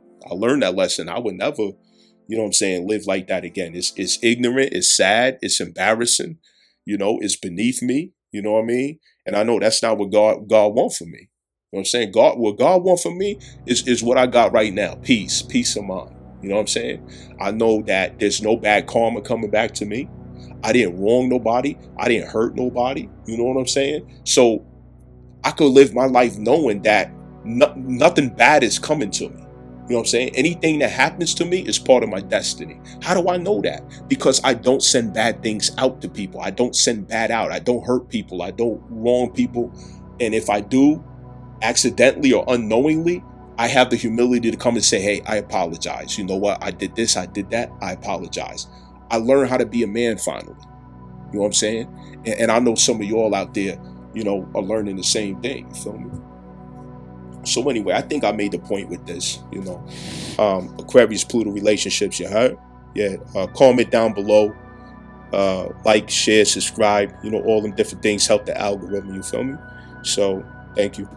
that lesson. I would never, you know what I'm saying, live like that again. It's ignorant, it's sad, it's embarrassing, it's beneath me, you know what I mean? And I know that's not what God wants for me. You know what I'm saying? What God wants for me is what I got right now. Peace of mind. You know what I'm saying? I know that there's no bad karma coming back to me. I didn't wrong nobody. I didn't hurt nobody. You know what I'm saying? So I could live my life knowing that nothing bad is coming to me. You know what I'm saying? Anything that happens to me is part of my destiny. How do I know that? Because I don't send bad things out to people. I don't send bad out. I don't hurt people. I don't wrong people. And if I do, accidentally or unknowingly, I have the humility to come and say, hey, I apologize. You know what? I did this. I did that. I apologize. I learned how to be a man finally. You know what I'm saying? And I know some of you all out there, you know, are learning the same thing. You feel me? So anyway, I think I made the point with this, you know. Aquarius Pluto relationships, you heard? Yeah. Comment down below. Like, share, subscribe, you know, all them different things help the algorithm, you feel me? So thank you.